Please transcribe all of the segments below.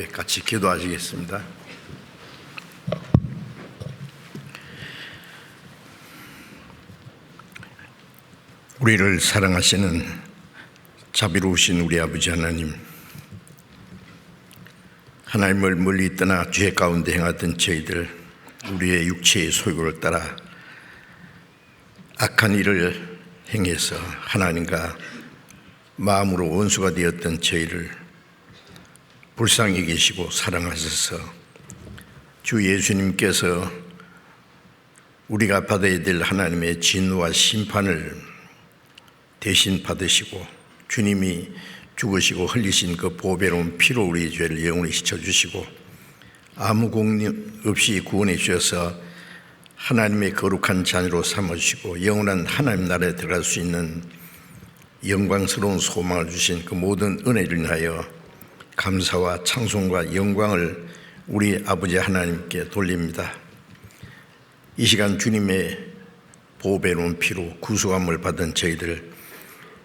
같이 기도하시겠습니다. 우리를 사랑하시는 자비로우신 우리 아버지 하나님, 하나님을 멀리 떠나 죄 가운데 행하던 저희들, 우리의 육체의 소욕을 따라 악한 일을 행해서 하나님과 마음으로 원수가 되었던 저희를 불쌍히 계시고 사랑하셔서 주 예수님께서 우리가 받아야 될 하나님의 진노와 심판을 대신 받으시고 주님이 죽으시고 흘리신 그 보배로운 피로 우리의 죄를 영원히 씻어주시고 아무 공력 없이 구원해 주셔서 하나님의 거룩한 자녀로 삼으시고 영원한 하나님 나라에 들어갈 수 있는 영광스러운 소망을 주신 그 모든 은혜를 인하여 감사와 찬송과 영광을 우리 아버지 하나님께 돌립니다. 이 시간 주님의 보배로운 피로 구속함을 받은 저희들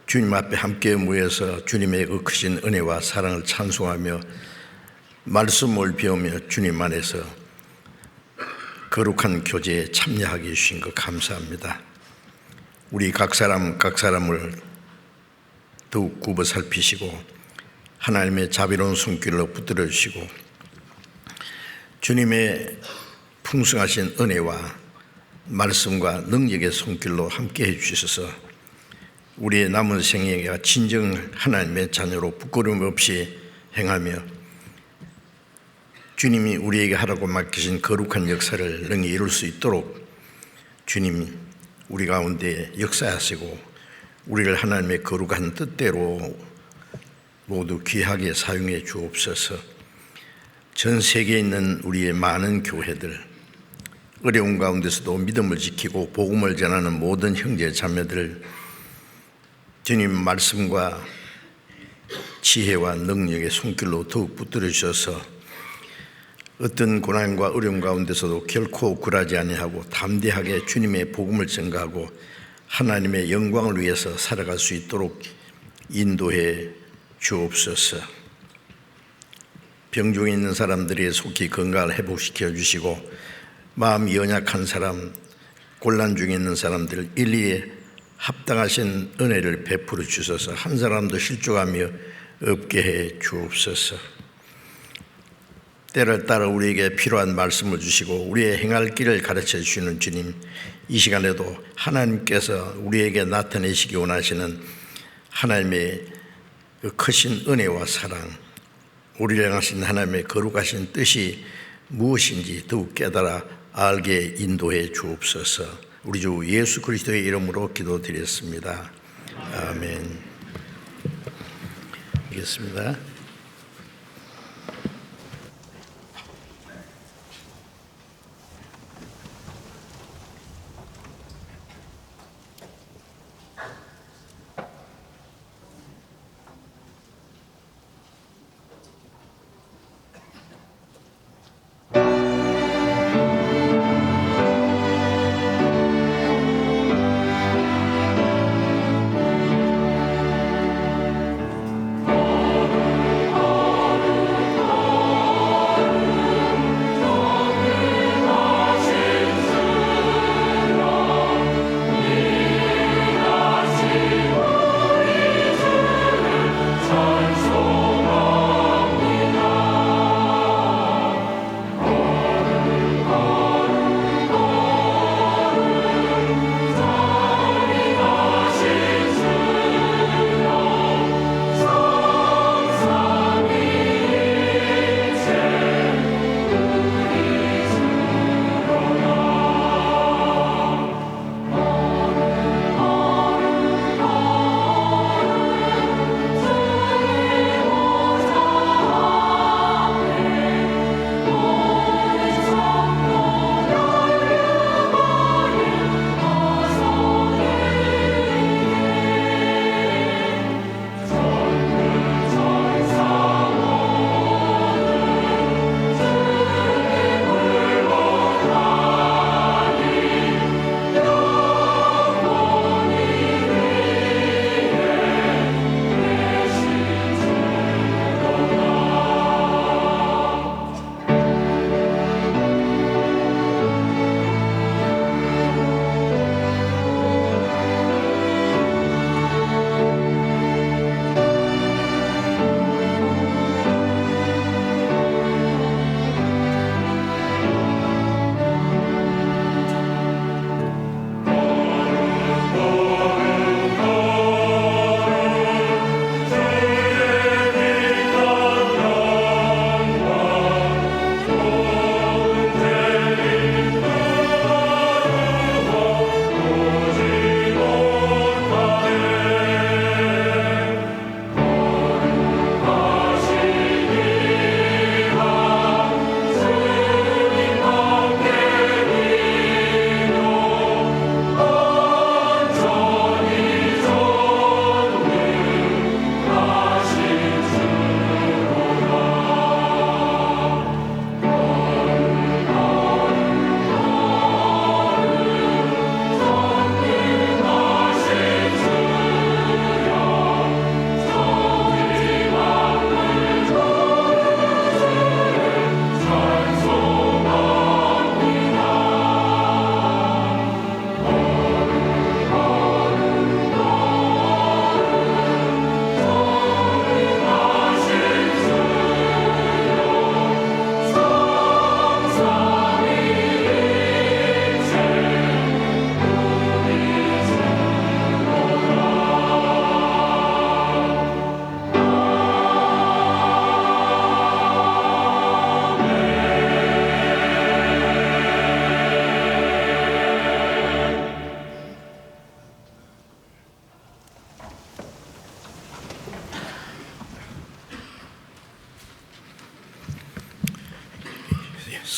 주님 앞에 함께 모여서 주님의 그 크신 은혜와 사랑을 찬송하며 말씀을 배우며 주님 안에서 거룩한 교제에 참여하게 해주신 것 감사합니다. 우리 각 사람을 더욱 굽어 살피시고 하나님의 자비로운 손길로 붙들어 주시고 주님의 풍성하신 은혜와 말씀과 능력의 손길로 함께 해주셔서 우리의 남은 생애가 진정 하나님의 자녀로 부끄러움 없이 행하며 주님이 우리에게 하라고 맡기신 거룩한 역사를 능히 이룰 수 있도록 주님이 우리 가운데 역사하시고 우리를 하나님의 거룩한 뜻대로 모두 귀하게 사용해 주옵소서. 전 세계에 있는 우리의 많은 교회들, 어려운 가운데서도 믿음을 지키고 복음을 전하는 모든 형제 자매들 주님 말씀과 지혜와 능력의 손길로 더욱 붙들어 주셔서 어떤 고난과 어려움 가운데서도 결코 굴하지 아니하고 담대하게 주님의 복음을 전가하고 하나님의 영광을 위해서 살아갈 수 있도록 인도해 주옵소서. 병중에 있는 사람들이 속히 건강을 회복시켜 주시고 마음이 연약한 사람, 곤란 중에 있는 사람들 일일이 합당하신 은혜를 베풀어 주셔서 한 사람도 실족하며 없게 해 주옵소서. 때를 따라 우리에게 필요한 말씀을 주시고 우리의 행할 길을 가르쳐 주시는 주님, 이 시간에도 하나님께서 우리에게 나타내시기 원하시는 하나님의 그 크신 은혜와 사랑, 우리를 향하신 하나님의 거룩하신 뜻이 무엇인지 더욱 깨달아 알게 인도해 주옵소서. 우리 주 예수 그리스도의 이름으로 기도드렸습니다. 아멘. 알겠습니다.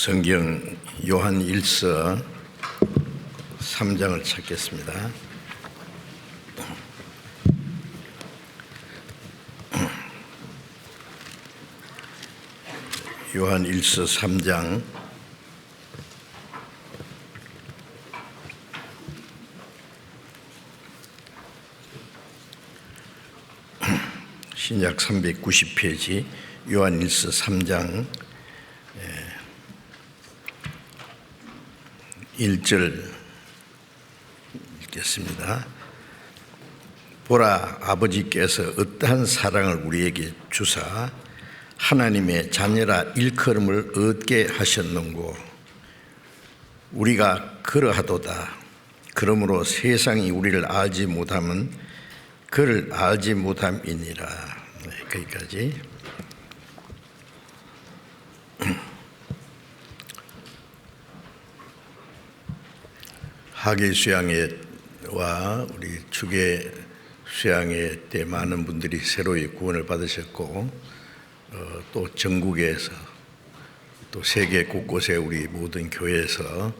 성경 요한 1서 3장을 찾겠습니다. 요한 1서 3장 신약 390페이지 요한 1서 3장 1절 읽겠습니다. 보라, 아버지께서 어떠한 사랑을 우리에게 주사 하나님의 자녀라 일컬음을 얻게 하셨는고, 우리가 그러하도다. 그러므로 세상이 우리를 알지 못함은 그를 알지 못함이니라. 거기까지. 학예 수양회와 우리 주계 수양회 때 많은 분들이 새로이 구원을 받으셨고, 또 전국에서 또 세계 곳곳에 우리 모든 교회에서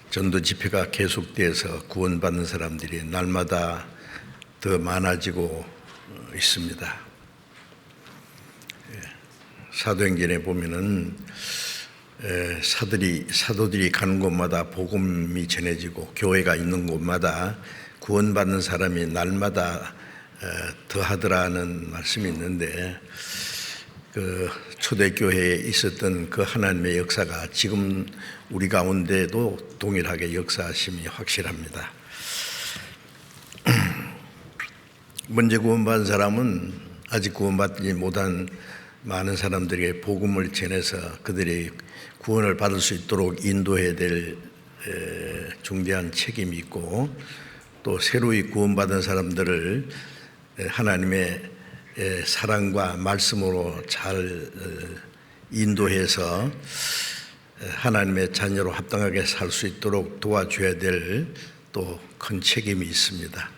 전도 집회가 계속돼서 구원받는 사람들이 날마다 더 많아지고 있습니다. 사도행전에 보면은 사도들이 가는 곳마다 복음이 전해지고 교회가 있는 곳마다 구원받는 사람이 날마다 더하더라는 말씀이 있는데, 그 초대교회에 있었던 그 하나님의 역사가 지금 우리 가운데도 동일하게 역사하심이 확실합니다. 먼저 구원받은 사람은 아직 구원받지 못한 많은 사람들에게 복음을 전해서 그들이 구원을 받을 수 있도록 인도해야 될 중대한 책임이 있고, 또 새로이 구원받은 사람들을 하나님의 사랑과 말씀으로 잘 인도해서 하나님의 자녀로 합당하게 살 수 있도록 도와줘야 될 또 큰 책임이 있습니다.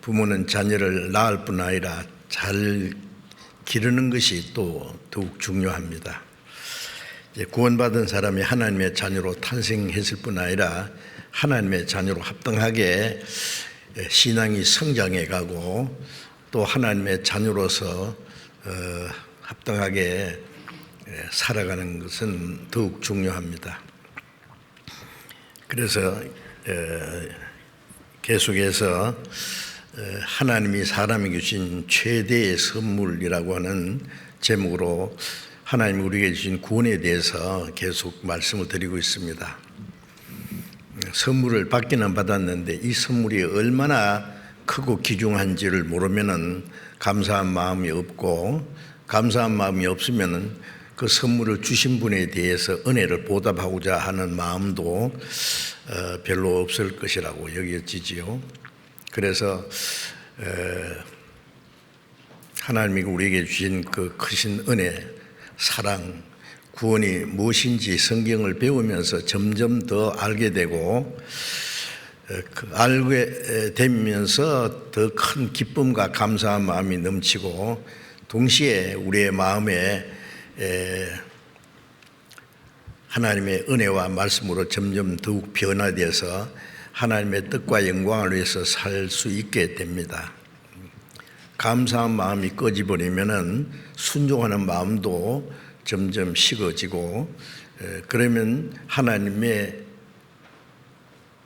부모는 자녀를 낳을 뿐 아니라 잘 기르는 것이 또 더욱 중요합니다. 구원받은 사람이 하나님의 자녀로 탄생했을 뿐 아니라 하나님의 자녀로 합당하게 신앙이 성장해 가고 또 하나님의 자녀로서 합당하게 살아가는 것은 더욱 중요합니다. 그래서 계속해서 하나님이 사람에게 주신 최대의 선물이라고 하는 제목으로 하나님이 우리에게 주신 구원에 대해서 계속 말씀을 드리고 있습니다. 선물을 받기는 받았는데 이 선물이 얼마나 크고 귀중한지를 모르면은 감사한 마음이 없고, 감사한 마음이 없으면은 그 선물을 주신 분에 대해서 은혜를 보답하고자 하는 마음도 별로 없을 것이라고 여겨지지요. 그래서 하나님이 우리에게 주신 그 크신 은혜, 사랑, 구원이 무엇인지 성경을 배우면서 점점 더 알게 되고, 알게 되면서 더 큰 기쁨과 감사한 마음이 넘치고, 동시에 우리의 마음에 하나님의 은혜와 말씀으로 점점 더욱 변화되어서 하나님의 뜻과 영광을 위해서 살 수 있게 됩니다. 감사한 마음이 꺼지버리면은 순종하는 마음도 점점 식어지고, 그러면 하나님의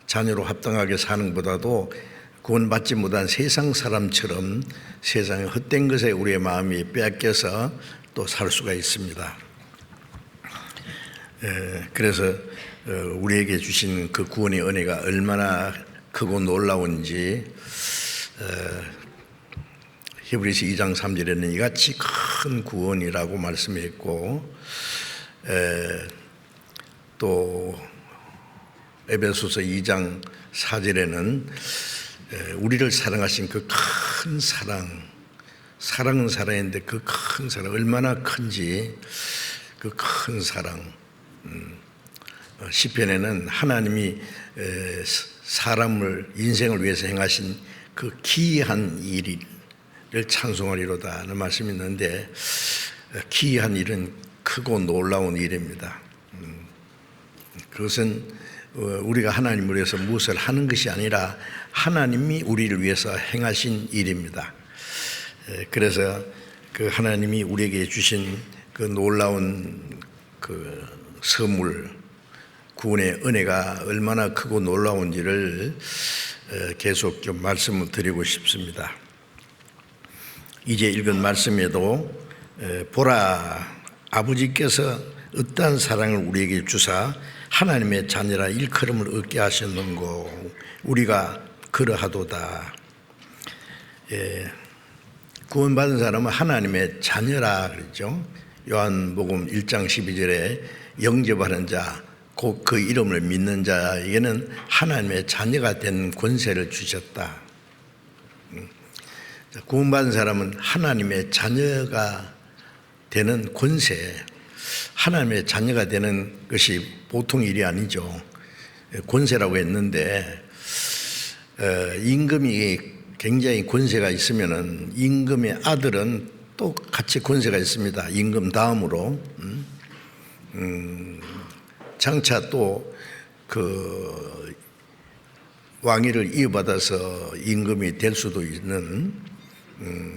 자녀로 합당하게 사는 것보다도 구원받지 못한 세상 사람처럼 세상의 헛된 것에 우리의 마음이 빼앗겨서 또 살 수가 있습니다. 그래서 우리에게 주신 그 구원의 은혜가 얼마나 크고 놀라운지 히브리서 2장 3절에는 이같이 큰 구원이라고 말씀했고, 또 에베소서 2장 4절에는 우리를 사랑하신 그 큰 사랑은 사랑인데 그 큰 사랑 얼마나 큰지, 그 큰 사랑. 시편에는 하나님이 사람을 인생을 위해서 행하신 그 기이한 일을 찬송하리로다 하는 말씀이 있는데, 기이한 일은 크고 놀라운 일입니다. 그것은 우리가 하나님을 위해서 무엇을 하는 것이 아니라 하나님이 우리를 위해서 행하신 일입니다. 그래서 그 하나님이 우리에게 주신 그 놀라운 그 선물, 구원의 은혜가 얼마나 크고 놀라운지를 계속 좀 말씀을 드리고 싶습니다. 이제 읽은 말씀에도 보라, 아버지께서 어떠한 사랑을 우리에게 주사 하나님의 자녀라 일컬음을 얻게 하셨는고 우리가 그러하도다. 구원받은 사람은 하나님의 자녀라 그랬죠. 요한복음 1장 12절에 영접하는 자, 곧 그 이름을 믿는 자에게는 하나님의 자녀가 된 권세를 주셨다. 구원받은 사람은 하나님의 자녀가 되는 권세, 하나님의 자녀가 되는 것이 보통 일이 아니죠. 권세라고 했는데 임금이 굉장히 권세가 있으면은 임금의 아들은 또 같이 권세가 있습니다. 임금 다음으로 장차 또 그 왕위를 이어받아서 임금이 될 수도 있는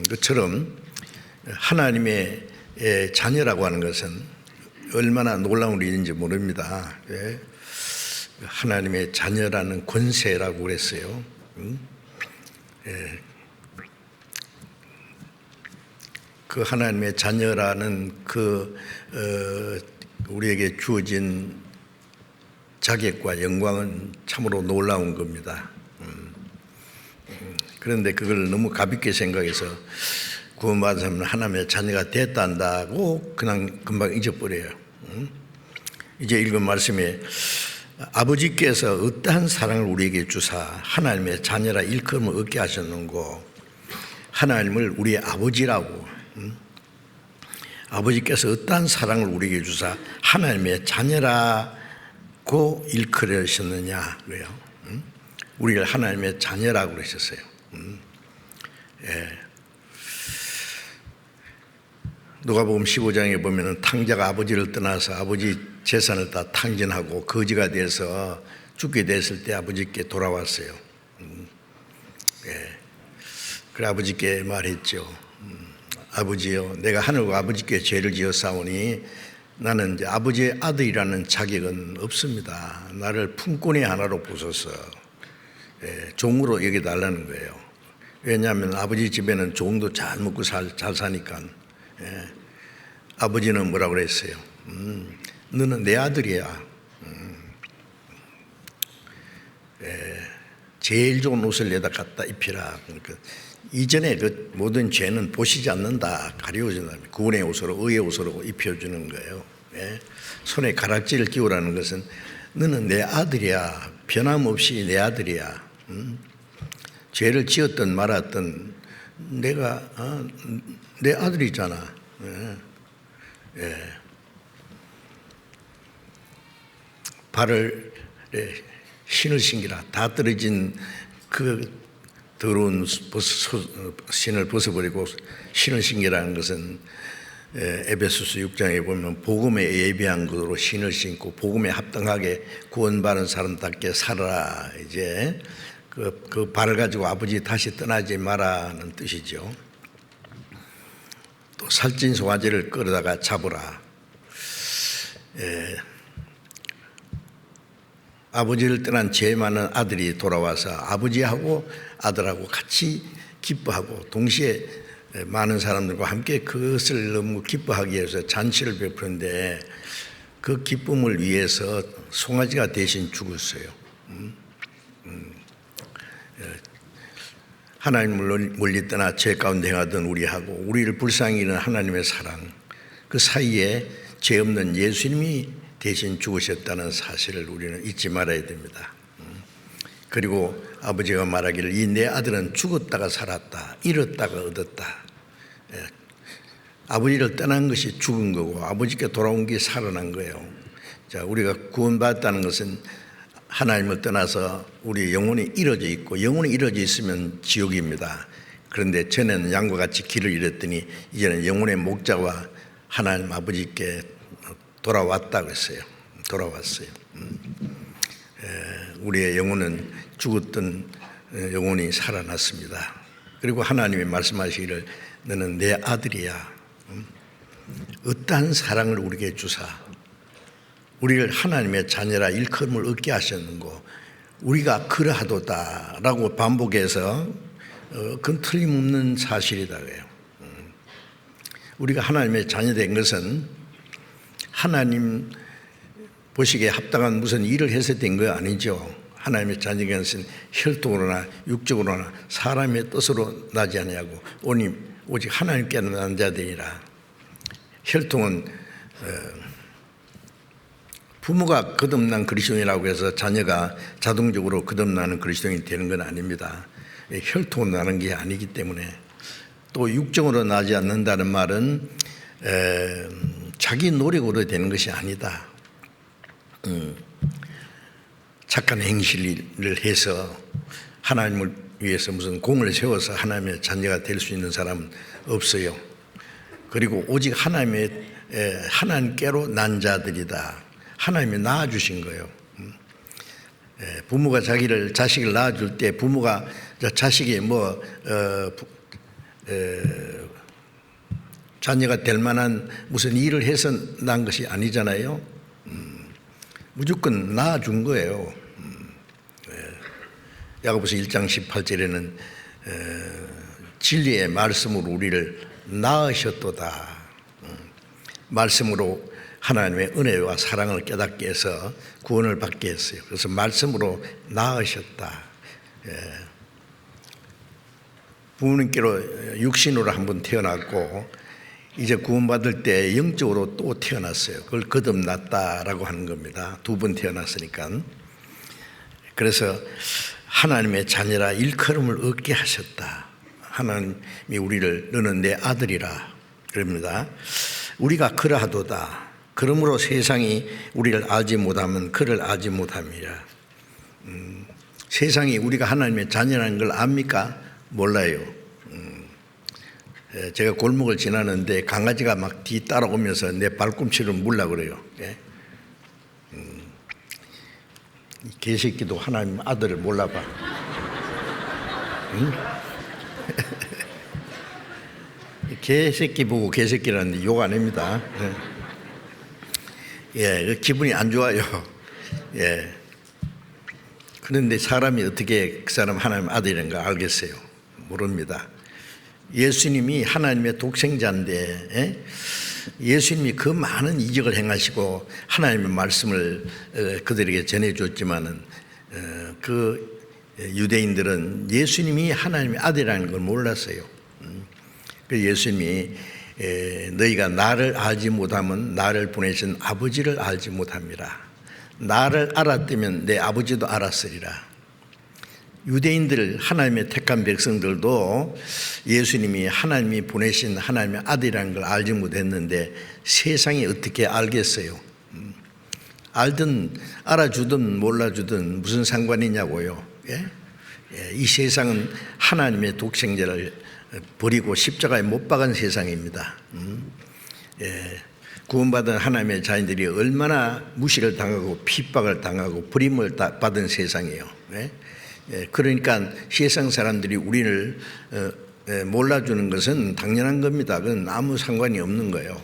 것처럼 하나님의 자녀라고 하는 것은 얼마나 놀라운 일인지 모릅니다. 하나님의 자녀라는 권세라고 그랬어요. 그 하나님의 자녀라는 그 우리에게 주어진 자격과 영광은 참으로 놀라운 겁니다. 그런데 그걸 너무 가볍게 생각해서 구원받은 사람은 하나님의 자녀가 됐다 한다고 그냥 금방 잊어버려요. 이제 읽은 말씀에 아버지께서 어떠한 사랑을 우리에게 주사 하나님의 자녀라 일컬음을 얻게 하셨는고, 하나님을 우리의 아버지라고, 아버지께서 어떠한 사랑을 우리에게 주사 하나님의 자녀라고 일컬으셨느냐 그래요. 우리를 하나님의 자녀라고 그러셨어요. 누가복음 15장에 보면은 탕자가 아버지를 떠나서 아버지 재산을 다 탕진하고 거지가 돼서 죽게 됐을 때 아버지께 돌아왔어요. 그래 아버지께 말했죠. 아버지요, 내가 하늘과 아버지께 죄를 지었사오니 나는 이제 아버지의 아들이라는 자격은 없습니다. 나를 품꾼의 하나로 보소서. 종으로 여겨달라는 거예요. 왜냐하면 아버지 집에는 종도 잘 먹고 잘 사니까. 아버지는 뭐라고 그랬어요? 너는 내 아들이야. 제일 좋은 옷을 내다 갖다 입히라. 그러니까 이전에 그 모든 죄는 보시지 않는다. 가려워진다. 구원의 옷으로, 의의 옷으로 입혀주는 거예요. 손에 가락지를 끼우라는 것은 너는 내 아들이야. 변함없이 내 아들이야. 죄를 지었든 말았든 내가 내 아들이잖아. 발을 신을 신기라. 다 떨어진 그 더러운 신을 벗어버리고 신을 신기라는 것은 에베소서 6장에 보면 복음에 예비한 것으로 신을 신고 복음에 합당하게 구원받은 사람답게 살아라. 이제 그 발을 가지고 아버지 다시 떠나지 마라는 뜻이죠. 또 살찐 송아지를 끌어다가 잡으라. 아버지를 떠난 죄 많은 아들이 돌아와서 아버지하고 아들하고 같이 기뻐하고 동시에 많은 사람들과 함께 그것을 너무 기뻐하기 위해서 잔치를 베푸는데 그 기쁨을 위해서 송아지가 대신 죽었어요. 하나님을 멀리 떠나 죄 가운데 행하던 우리하고 우리를 불쌍히 여기는 하나님의 사랑, 그 사이에 죄 없는 예수님이 대신 죽으셨다는 사실을 우리는 잊지 말아야 됩니다. 그리고 아버지가 말하기를 이 내 아들은 죽었다가 살았다, 잃었다가 얻었다. 아버지를 떠난 것이 죽은 거고 아버지께 돌아온 게 살아난 거예요. 자, 우리가 구원받았다는 것은 하나님을 떠나서 우리 영혼이 이루어져 있고, 영혼이 이루어져 있으면 지옥입니다. 그런데 전에는 양과 같이 길을 잃었더니 이제는 영혼의 목자와 하나님 아버지께 돌아왔다고 했어요. 돌아왔어요. 우리의 영혼은 죽었던 영혼이 살아났습니다. 그리고 하나님이 말씀하시기를 너는 내 아들이야. 어떠한 사랑을 우리에게 주사 우리를 하나님의 자녀라 일컬음을 얻게 하셨는고 우리가 그러하도다 라고 반복해서 그건 틀림없는 사실이다 그래요. 우리가 하나님의 자녀된 것은 하나님 보시기에 합당한 무슨 일을 해서 된 거 아니죠. 하나님의 자녀된 것은 혈통으로나 육적으로나 사람의 뜻으로 나지 아니하고 오직 하나님께 난 자들이라. 혈통은 부모가 거듭난 그리스도인이라고 해서 자녀가 자동적으로 거듭나는 그리스도인이 되는 건 아닙니다. 혈통으로 나는 게 아니기 때문에. 또 육정으로 나지 않는다는 말은 자기 노력으로 되는 것이 아니다. 착한 행실을 해서 하나님을 위해서 무슨 공을 세워서 하나님의 자녀가 될 수 있는 사람은 없어요. 그리고 오직 하나님께로 난 자들이다. 하나님이 낳아주신 거예요. 부모가 자식을 낳아줄 때 부모가 자식이 자녀가 될 만한 무슨 일을 해서 난 것이 아니잖아요. 무조건 낳아준 거예요. 야고보서 1장 18절에는 진리의 말씀으로 우리를 낳으셨도다. 말씀으로 하나님의 은혜와 사랑을 깨닫게 해서 구원을 받게 했어요. 그래서 말씀으로 낳으셨다. 부모님께로 육신으로 한번 태어났고 이제 구원받을 때 영적으로 또 태어났어요. 그걸 거듭났다라고 하는 겁니다. 두 번 태어났으니까. 그래서 하나님의 자녀라 일컬음을 얻게 하셨다. 하나님이 우리를 너는 내 아들이라 그럽니다. 우리가 그러하도다. 그러므로 세상이 우리를 알지 못하면 그를 알지 못함이라. 세상이 우리가 하나님의 자녀라는 걸 압니까? 몰라요. 제가 골목을 지나는데 강아지가 막 뒤 따라오면서 내 발꿈치를 물라 그래요. 이 개새끼도 하나님 아들을 몰라봐. 응? 개새끼 보고 개새끼라는데 욕 안 합니다. 기분이 안 좋아요. 그런데 사람이 어떻게 그 사람 하나님 아들인가 알겠어요? 모릅니다. 예수님이 하나님의 독생자인데 예수님이 그 많은 이적을 행하시고 하나님의 말씀을 그들에게 전해줬지만은 그 유대인들은 예수님이 하나님의 아들이라는 걸 몰랐어요. 그 예수님이 너희가 나를 알지 못하면 나를 보내신 아버지를 알지 못합니다. 나를 알았다면 내 아버지도 알았으리라. 유대인들 하나님의 택한 백성들도 예수님이 하나님이 보내신 하나님의 아들이라는 걸 알지 못했는데 세상이 어떻게 알겠어요? 알든 알아주든 몰라주든 무슨 상관이냐고요. 이 세상은 하나님의 독생자를 버리고 십자가에 못 박은 세상입니다. 구원받은 하나님의 자녀들이 얼마나 무시를 당하고 핍박을 당하고 버림을 받은 세상이에요. 그러니까 세상 사람들이 우리를 몰라주는 것은 당연한 겁니다. 그건 아무 상관이 없는 거예요.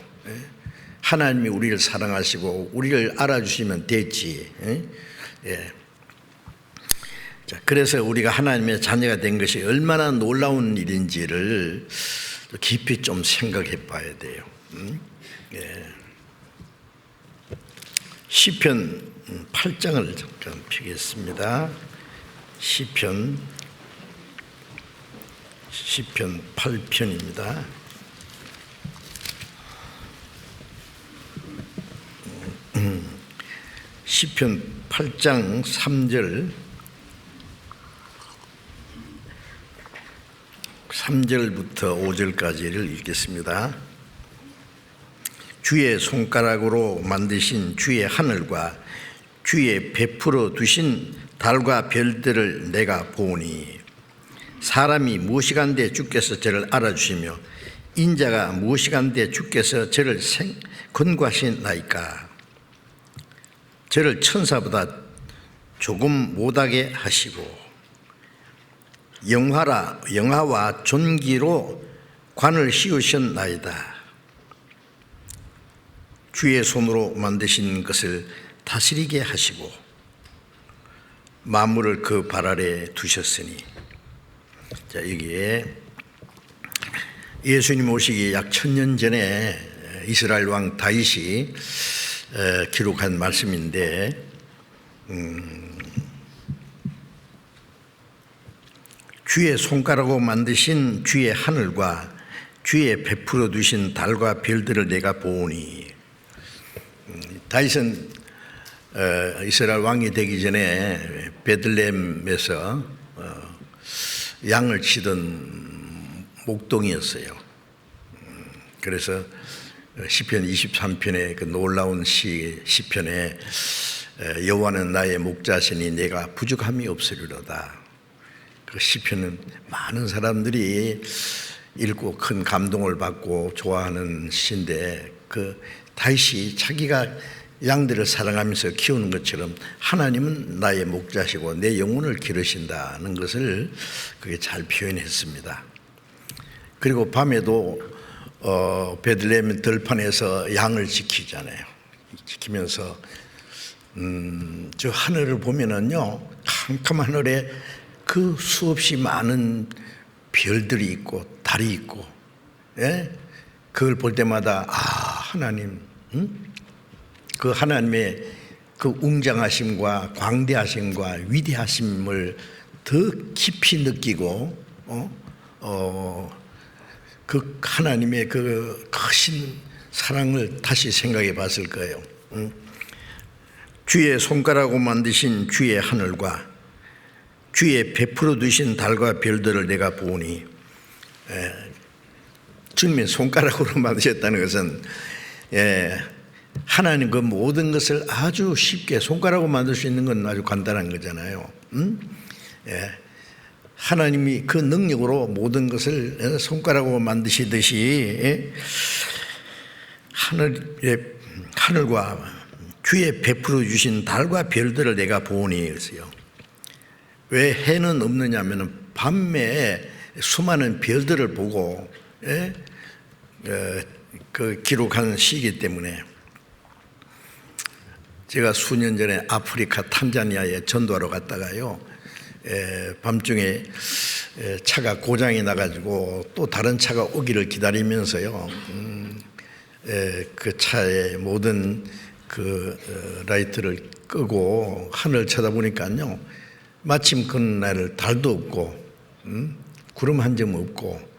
하나님이 우리를 사랑하시고 우리를 알아주시면 됐지. 그래서 우리가 하나님의 자녀가 된 것이 얼마나 놀라운 일인지를 깊이 좀 생각해 봐야 돼요. 시편 8장을 잠깐 펴겠습니다. 시편 8편입니다. 시편 8장 3절부터 5절까지를 읽겠습니다. 주의 손가락으로 만드신 주의 하늘과 주의 베풀어 두신 달과 별들을 내가 보니 사람이 무엇이간데 주께서 저를 알아주시며 인자가 무엇이간데 주께서 저를 권고하시나이까. 저를 천사보다 조금 못하게 하시고 영화와 존귀로 관을 씌우셨나이다. 주의 손으로 만드신 것을 다스리게 하시고 만물을 그 발 아래 두셨으니. 자, 여기에 예수님 오시기 약 1000년 전에 이스라엘 왕 다윗이 기록한 말씀인데, 주의 손가락으로 만드신 주의 하늘과 주의 베풀어 두신 달과 별들을 내가 보오니. 다윗은 이스라엘 왕이 되기 전에 베들레헴에서 양을 치던 목동이었어요. 그래서 시편 23편의 그 놀라운 시편에 여호와는 나의 목자시니 내가 부족함이 없으리로다. 그 시편은 많은 사람들이 읽고 큰 감동을 받고 좋아하는 시인데, 그 다윗이 자기가 양들을 사랑하면서 키우는 것처럼 하나님은 나의 목자시고 내 영혼을 기르신다는 것을 그게 잘 표현했습니다. 그리고 밤에도 베들레헴 들판에서 양을 지키잖아요. 지키면서 저 하늘을 보면은요, 캄캄한 하늘에 그 수없이 많은 별들이 있고 달이 있고, 예? 그걸 볼 때마다 하나님, 그 하나님의 그 웅장하심과 광대하심과 위대하심을 더 깊이 느끼고 그 하나님의 그 크신 사랑을 다시 생각해 봤을 거예요. 주의 손가락으로 만드신 주의 하늘과 주의 베풀어 두신 달과 별들을 내가 보니. 주님의 손가락으로 만드셨다는 것은 하나님 그 모든 것을 아주 쉽게 손가락으로 만들 수 있는 건 아주 간단한 거잖아요. 하나님이 그 능력으로 모든 것을 손가락으로 만드시듯이 하늘과 주의 베풀어 주신 달과 별들을 내가 보니. 그랬어요. 왜 해는 없느냐 하면 밤에 수많은 별들을 보고 그 기록하는 시기 때문에. 제가 수년 전에 아프리카 탄자니아에 전도하러 갔다가요, 밤중에 차가 고장이 나가지고 또 다른 차가 오기를 기다리면서요, 그 차의 모든 그 라이트를 끄고 하늘 쳐다보니까요, 마침 그날 달도 없고 구름 한 점 없고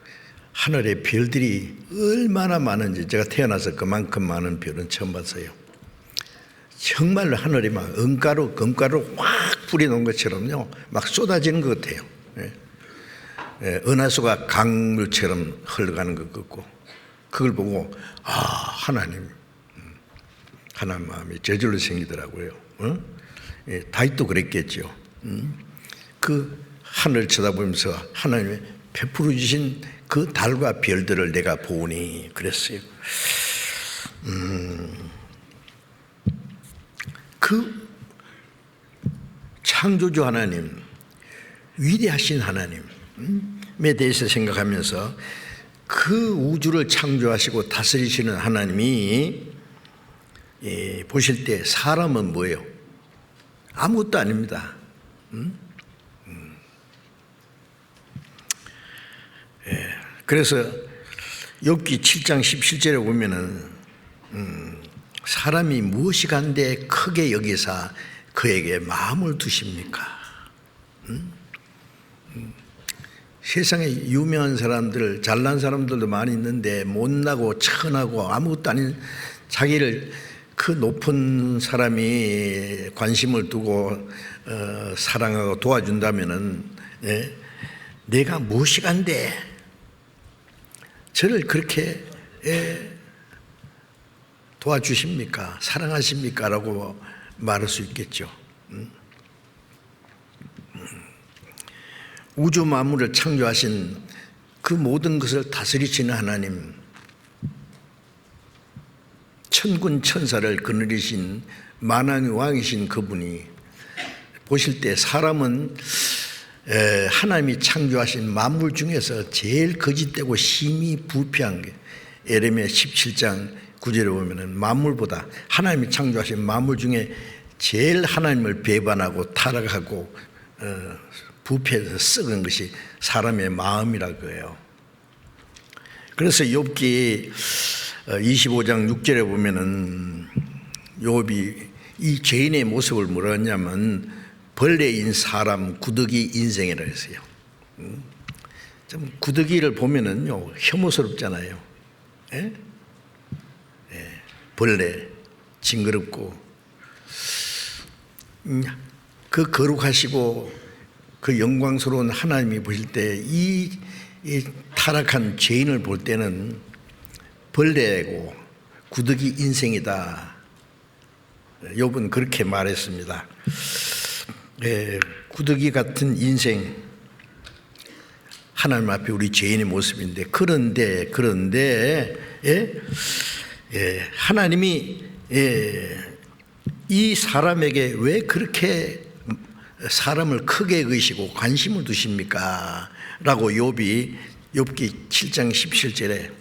하늘에 별들이 얼마나 많은지, 제가 태어나서 그만큼 많은 별은 처음 봤어요. 정말로 하늘이 막 금가루 확 뿌려놓은 것처럼요, 막 쏟아지는 것 같아요. 은하수가 강물처럼 흘러가는 것 같고, 그걸 보고 하나님 마음이 저절로 생기더라고요. 다윗도 그랬겠죠. 그 하늘 쳐다보면서 하나님의 베풀어 주신 그 달과 별들을 내가 보니 그랬어요. 그 창조주 하나님, 위대하신 하나님에 대해서 생각하면서 그 우주를 창조하시고 다스리시는 하나님이 보실 때 사람은 뭐예요? 아무것도 아닙니다. 그래서 욥기 7장 17절에 보면은 사람이 무엇이 간데 크게 여기사 그에게 마음을 두십니까? 세상에 유명한 사람들, 잘난 사람들도 많이 있는데 못나고 천하고 아무것도 아닌 자기를 그 높은 사람이 관심을 두고 사랑하고 도와준다면은, 내가 무엇이 간데 저를 그렇게 도와주십니까? 사랑하십니까? 라고 말할 수 있겠죠. 우주 만물을 창조하신 그 모든 것을 다스리시는 하나님, 천군 천사를 거느리신 만왕의 왕이신 그분이 보실 때 사람은 하나님이 창조하신 만물 중에서 제일 거짓되고 심히 부패한 게, 예레미야 17장 9절에 보면은 만물보다, 하나님이 창조하신 만물 중에 제일 하나님을 배반하고 타락하고 부패해서 썩은 것이 사람의 마음이라고 해요. 그래서 욥기 25장 6절에 보면은 욥이 이 죄인의 모습을 뭐라 했냐면 벌레인 사람 구더기 인생이라 했어요. 좀 구더기를 보면은요 혐오스럽잖아요. 예? 예, 벌레 징그럽고 그 거룩하시고 그 영광스러운 하나님이 보실 때 이 타락한 죄인을 볼 때는 벌레고 구더기 인생이다. 욥은 그렇게 말했습니다. 구더기 같은 인생, 하나님 앞에 우리 죄인의 모습인데, 그런데 하나님이 이 사람에게 왜 그렇게 사람을 크게 여기시고 관심을 두십니까? 라고 욥기 7장 17절에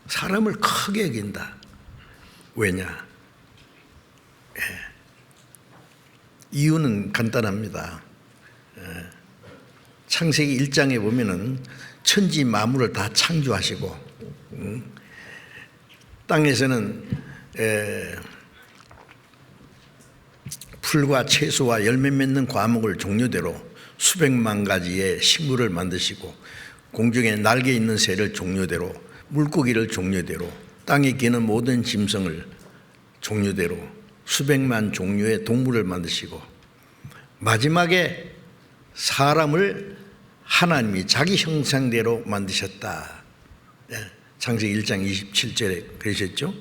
사람을 크게 여긴다. 왜냐? 이유는 간단합니다. 창세기 1장에 보면은 천지 만물을 다 창조하시고 땅에서는 풀과 채소와 열매 맺는 과목을 종류대로 수백만 가지의 식물을 만드시고 공중에 날개 있는 새를 종류대로, 물고기를 종류대로, 땅에 기는 모든 짐승을 종류대로 수백만 종류의 동물을 만드시고 마지막에 사람을 하나님이 자기 형상대로 만드셨다. 창세기 1장 27절에 그러셨죠?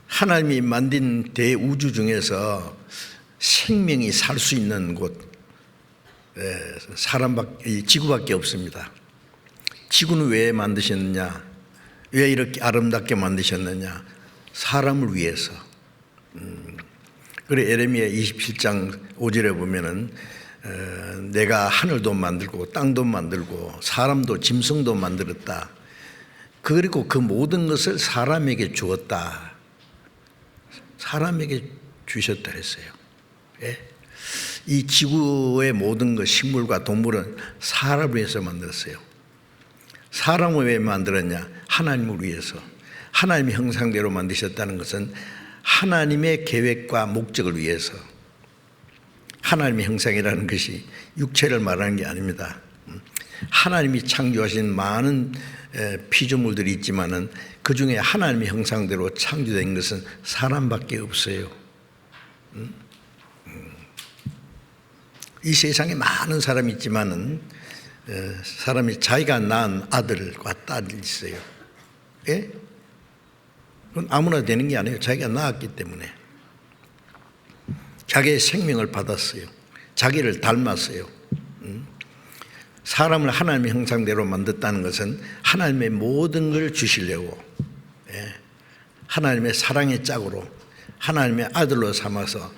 하나님이 만든 대우주 중에서 생명이 살 수 있는 곳, 지구밖에 없습니다. 지구는 왜 만드셨느냐? 왜 이렇게 아름답게 만드셨느냐? 사람을 위해서. 그래 예레미야 27장 5절에 보면은 내가 하늘도 만들고 땅도 만들고 사람도 짐승도 만들었다. 그리고 그 모든 것을 사람에게 주었다. 사람에게 주셨다 했어요. 예? 이 지구의 모든 것, 식물과 동물은 사람을 위해서 만들었어요. 사람을 왜 만들었냐? 하나님을 위해서. 하나님의 형상대로 만드셨다는 것은 하나님의 계획과 목적을 위해서. 하나님의 형상이라는 것이 육체를 말하는 게 아닙니다. 하나님이 창조하신 많은 피조물들이 있지만은 그 중에 하나님의 형상대로 창조된 것은 사람밖에 없어요. 이 세상에 많은 사람이 있지만은 사람이 자기가 낳은 아들과 딸이 있어요. 예? 그건 아무나 되는 게 아니에요. 자기가 낳았기 때문에. 자기의 생명을 받았어요. 자기를 닮았어요. 사람을 하나님의 형상대로 만들었다는 것은 하나님의 모든 걸 주시려고, 하나님의 사랑의 짝으로 하나님의 아들로 삼아서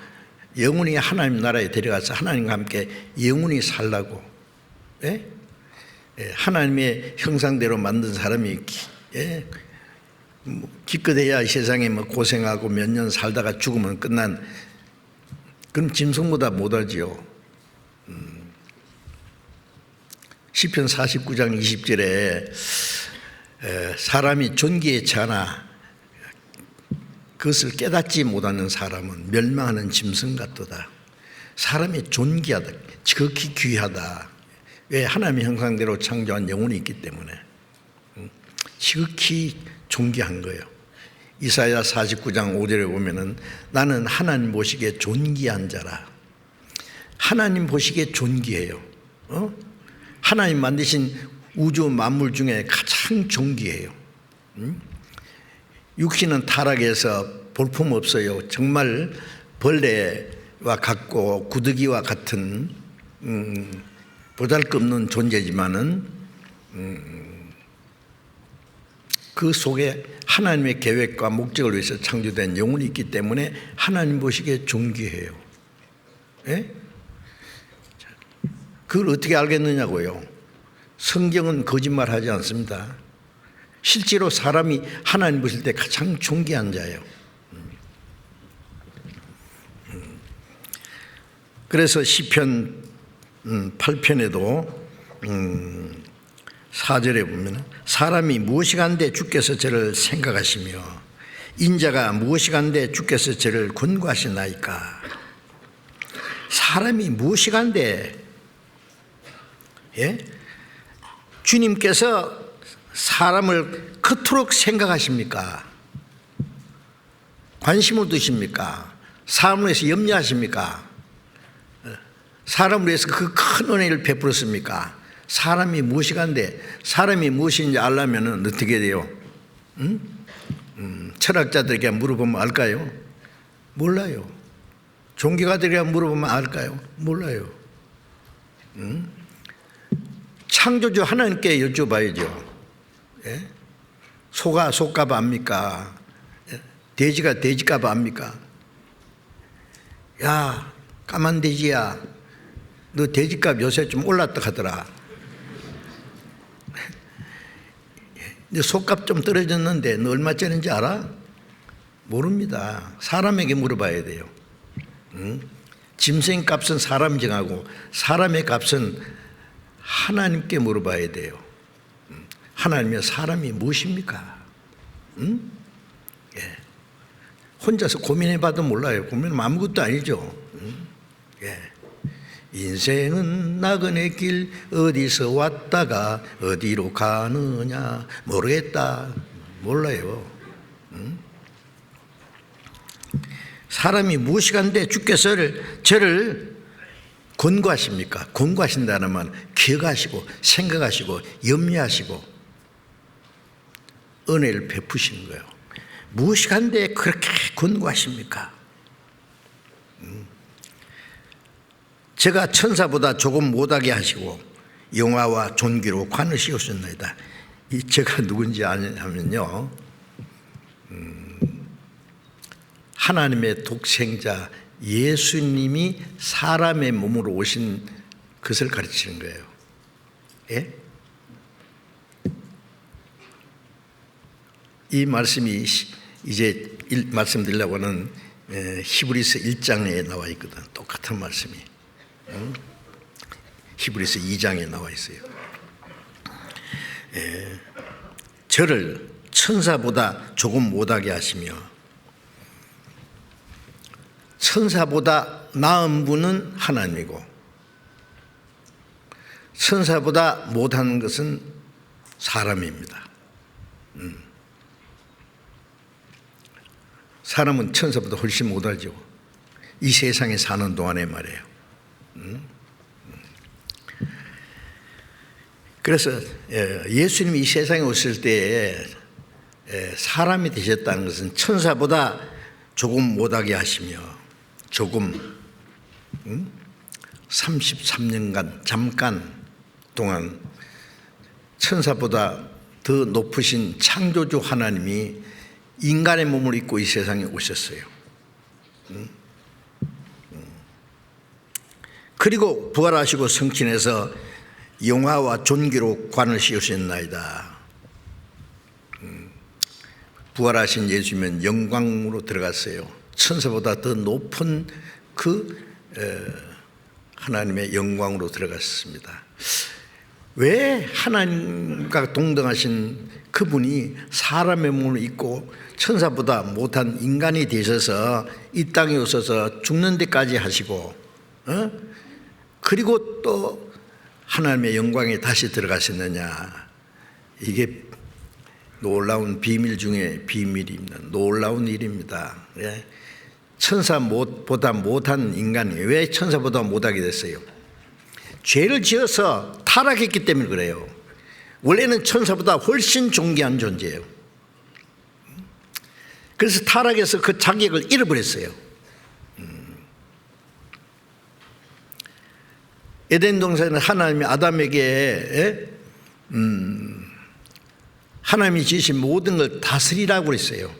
영원히 하나님 나라에 데려가서 하나님과 함께 영원히 살라고, 하나님의 형상대로 만든 사람이 기껏해야 이 세상에 뭐 고생하고 몇 년 살다가 죽으면 끝난, 그럼 짐승보다 못하지요. 시편 49장 20절에 사람이 존귀하지 않아 그것을 깨닫지 못하는 사람은 멸망하는 짐승 같도다. 사람이 존귀하다, 지극히 귀하다. 왜? 하나님의 형상대로 창조한 영혼이 있기 때문에 지극히 존귀한 거예요. 이사야 49장 5절에 보면은 나는 하나님 보시기에 존귀한 자라. 하나님 보시기에 존귀해요. 하나님 만드신 우주 만물 중에 가장 존귀해요. 육신은 타락해서 볼품 없어요. 정말 벌레와 같고 구더기와 같은 보잘것없는 존재지만은 그 속에 하나님의 계획과 목적을 위해서 창조된 영혼이 있기 때문에 하나님 보시기에 존귀해요. 예? 그걸 어떻게 알겠느냐고요. 성경은 거짓말하지 않습니다. 실제로 사람이 하나님 보실 때 가장 존귀한 자예요. 그래서 시편 8편에도 4절에 보면 사람이 무엇이간데 주께서 저를 생각하시며 인자가 무엇이간데 주께서 저를 권고하시나이까. 사람이 무엇이간데, 예? 주님께서 사람을 그토록 생각하십니까? 관심을 두십니까? 사람을 위해서 염려하십니까? 사람을 위해서 그 큰 은혜를 베풀었습니까? 사람이 무엇이간데, 사람이 무엇인지 알려면 어떻게 돼요? 철학자들에게 물어보면 알까요? 몰라요. 종교가들에게 물어보면 알까요? 몰라요. 창조주 하나님께 여쭤봐야죠. 예? 소가 소값 압니까? 돼지가 돼지값 압니까? 야, 까만 돼지야, 너 돼지값 요새 좀 올랐다 하더라. 너 소값 좀 떨어졌는데 너 얼마짜리인지 알아? 모릅니다. 사람에게 물어봐야 돼요. 짐승 값은 사람 정하고 사람의 값은 하나님께 물어봐야 돼요. 하나님의 사람이 무엇입니까? 예. 혼자서 고민해봐도 몰라요. 고민하면 아무것도 아니죠. 예. 인생은 나그네 길 어디서 왔다가 어디로 가느냐 모르겠다. 몰라요. 사람이 무엇이간데 주께서 저를 권고하십니까? 권고하신다는 말은 기억하시고 생각하시고 염려하시고 은혜를 베푸시는 거예요. 무엇이간데 그렇게 권고하십니까? 제가 천사보다 조금 못하게 하시고 영화와 존귀로 관을 씌우셨나이다. 이 제가 누군지 아냐면요, 하나님의 독생자 예수님이 사람의 몸으로 오신 것을 가르치는 거예요. 예? 이 말씀이 이제 말씀드리려고 하는 히브리서 1장에 나와 있거든. 똑같은 말씀이. 히브리서 2장에 나와 있어요. 저를 천사보다 조금 못하게 하시며, 천사보다 나은 분은 하나님이고 천사보다 못하는 것은 사람입니다. 사람은 천사보다 훨씬 못하죠. 이 세상에 사는 동안에 말이에요. 그래서 예수님이 이 세상에 오실 때에 사람이 되셨다는 것은 천사보다 조금 못하게 하시며, 조금 33년간 잠깐 동안 천사보다 더 높으신 창조주 하나님이 인간의 몸을 입고 이 세상에 오셨어요. 그리고 부활하시고 성취해서 영화와 존귀로 관을 씌우셨나이다. 부활하신 예수님은 영광으로 들어갔어요. 천사보다 더 높은 그 하나님의 영광으로 들어갔습니다. 왜 하나님과 동등하신 그분이 사람의 몸을 입고 천사보다 못한 인간이 되셔서 이 땅에 오셔서 죽는 데까지 하시고, 그리고 또 하나님의 영광에 다시 들어가셨느냐? 이게 놀라운 비밀 중에 비밀입니다. 놀라운 일입니다. 천사보다 못한 인간이 왜 천사보다 못하게 됐어요? 죄를 지어서 타락했기 때문에 그래요. 원래는 천사보다 훨씬 존귀한 존재예요. 그래서 타락해서 그 자격을 잃어버렸어요. 에덴 동산에는 하나님이 아담에게 하나님이 지으신 모든 걸 다스리라고 그랬어요.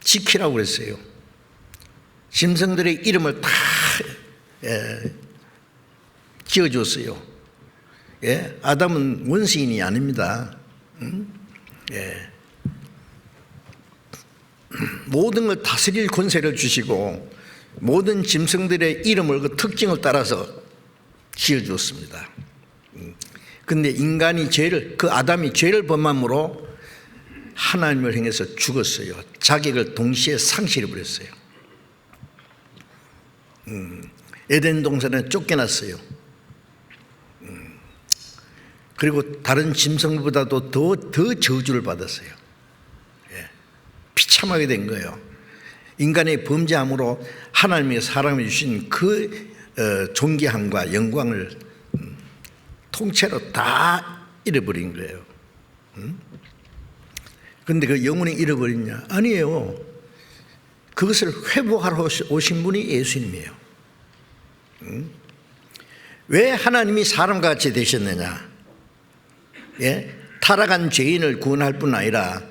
지키라고 그랬어요. 짐승들의 이름을 다 지어줬어요. 아담은 원시인이 아닙니다. 모든 걸 다스릴 권세를 주시고 모든 짐승들의 이름을 그 특징을 따라서 지어주었습니다. 그런데 인간이 그 아담이 죄를 범함으로 하나님을 향해서 죽었어요. 자격을 동시에 상실해버렸어요. 에덴 동산에 쫓겨났어요. 그리고 다른 짐승보다도 더 저주를 받았어요. 비참하게 된 거예요. 인간의 범죄함으로 하나님이 사람에 주신 그 존귀함과 영광을 통째로 다 잃어버린 거예요. 그런데 그 영혼이 잃어버리냐? 아니에요. 그것을 회복하러 오신 분이 예수님이에요. 왜 하나님이 사람과 같이 되셨느냐? 타락한 죄인을 구원할 뿐 아니라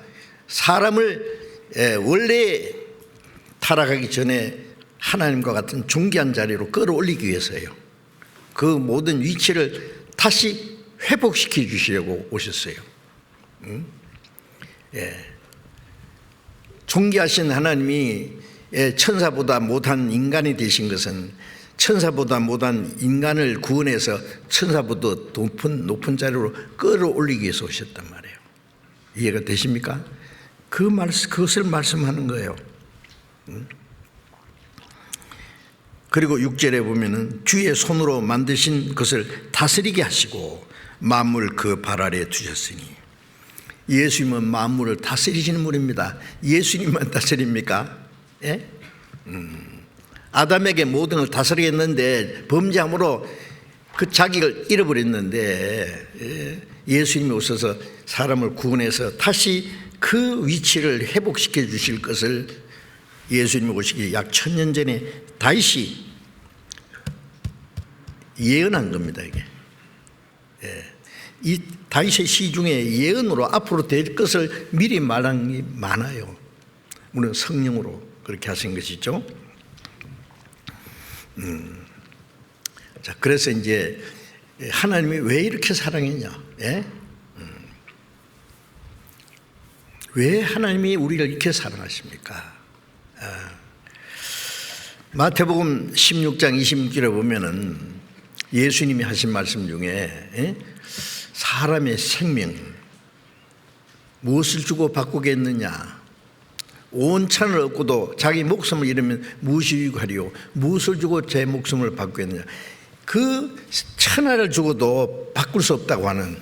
사람을 원래 타락하기 전에 하나님과 같은 존귀한 자리로 끌어올리기 위해서예요. 그 모든 위치를 다시 회복시켜 주시려고 오셨어요. 존귀하신 하나님이 천사보다 못한 인간이 되신 것은 천사보다 못한 인간을 구원해서 천사보다 높은 자리로 끌어올리기 위해서 오셨단 말이에요. 이해가 되십니까? 그것을 말씀하는 거예요. 그리고 6절에 보면은 주의 손으로 만드신 것을 다스리게 하시고 만물 그 발 아래에 두셨으니, 예수님은 만물을 다스리시는 분입니다. 예수님만 다스립니까? 아담에게 모든 걸 다스리겠는데 범죄함으로 그 자격을 잃어버렸는데 예수님이 오셔서 사람을 구원해서 다시 그 위치를 회복시켜 주실 것을 예수님이 오시기 약 1000년 전에 다윗이 예언한 겁니다. 이게 이 다윗의 시 중에 예언으로 앞으로 될 것을 미리 말한 게 많아요. 물론 성령으로 그렇게 하신 것이죠. 자, 그래서 이제 하나님이 왜 이렇게 사랑했냐? 왜 하나님이 우리를 이렇게 사랑하십니까? 마태복음 16장 26절에 보면은 예수님이 하신 말씀 중에 사람의 생명 무엇을 주고 바꾸겠느냐? 온 천을 얻고도 자기 목숨을 잃으면 무엇이 유익하리요? 무엇을 주고 제 목숨을 바꾸겠느냐? 그 천하를 주고도 바꿀 수 없다고 하는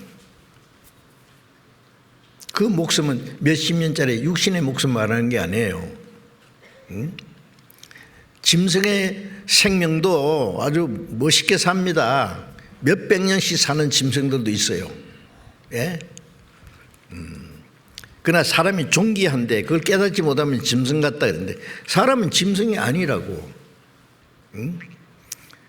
그 목숨은 몇십 년짜리 육신의 목숨 말하는 게 아니에요. 짐승의 생명도 아주 멋있게 삽니다. 몇백 년씩 사는 짐승들도 있어요. 그러나 사람이 존귀한데 그걸 깨닫지 못하면 짐승 같다 그러는데 사람은 짐승이 아니라고.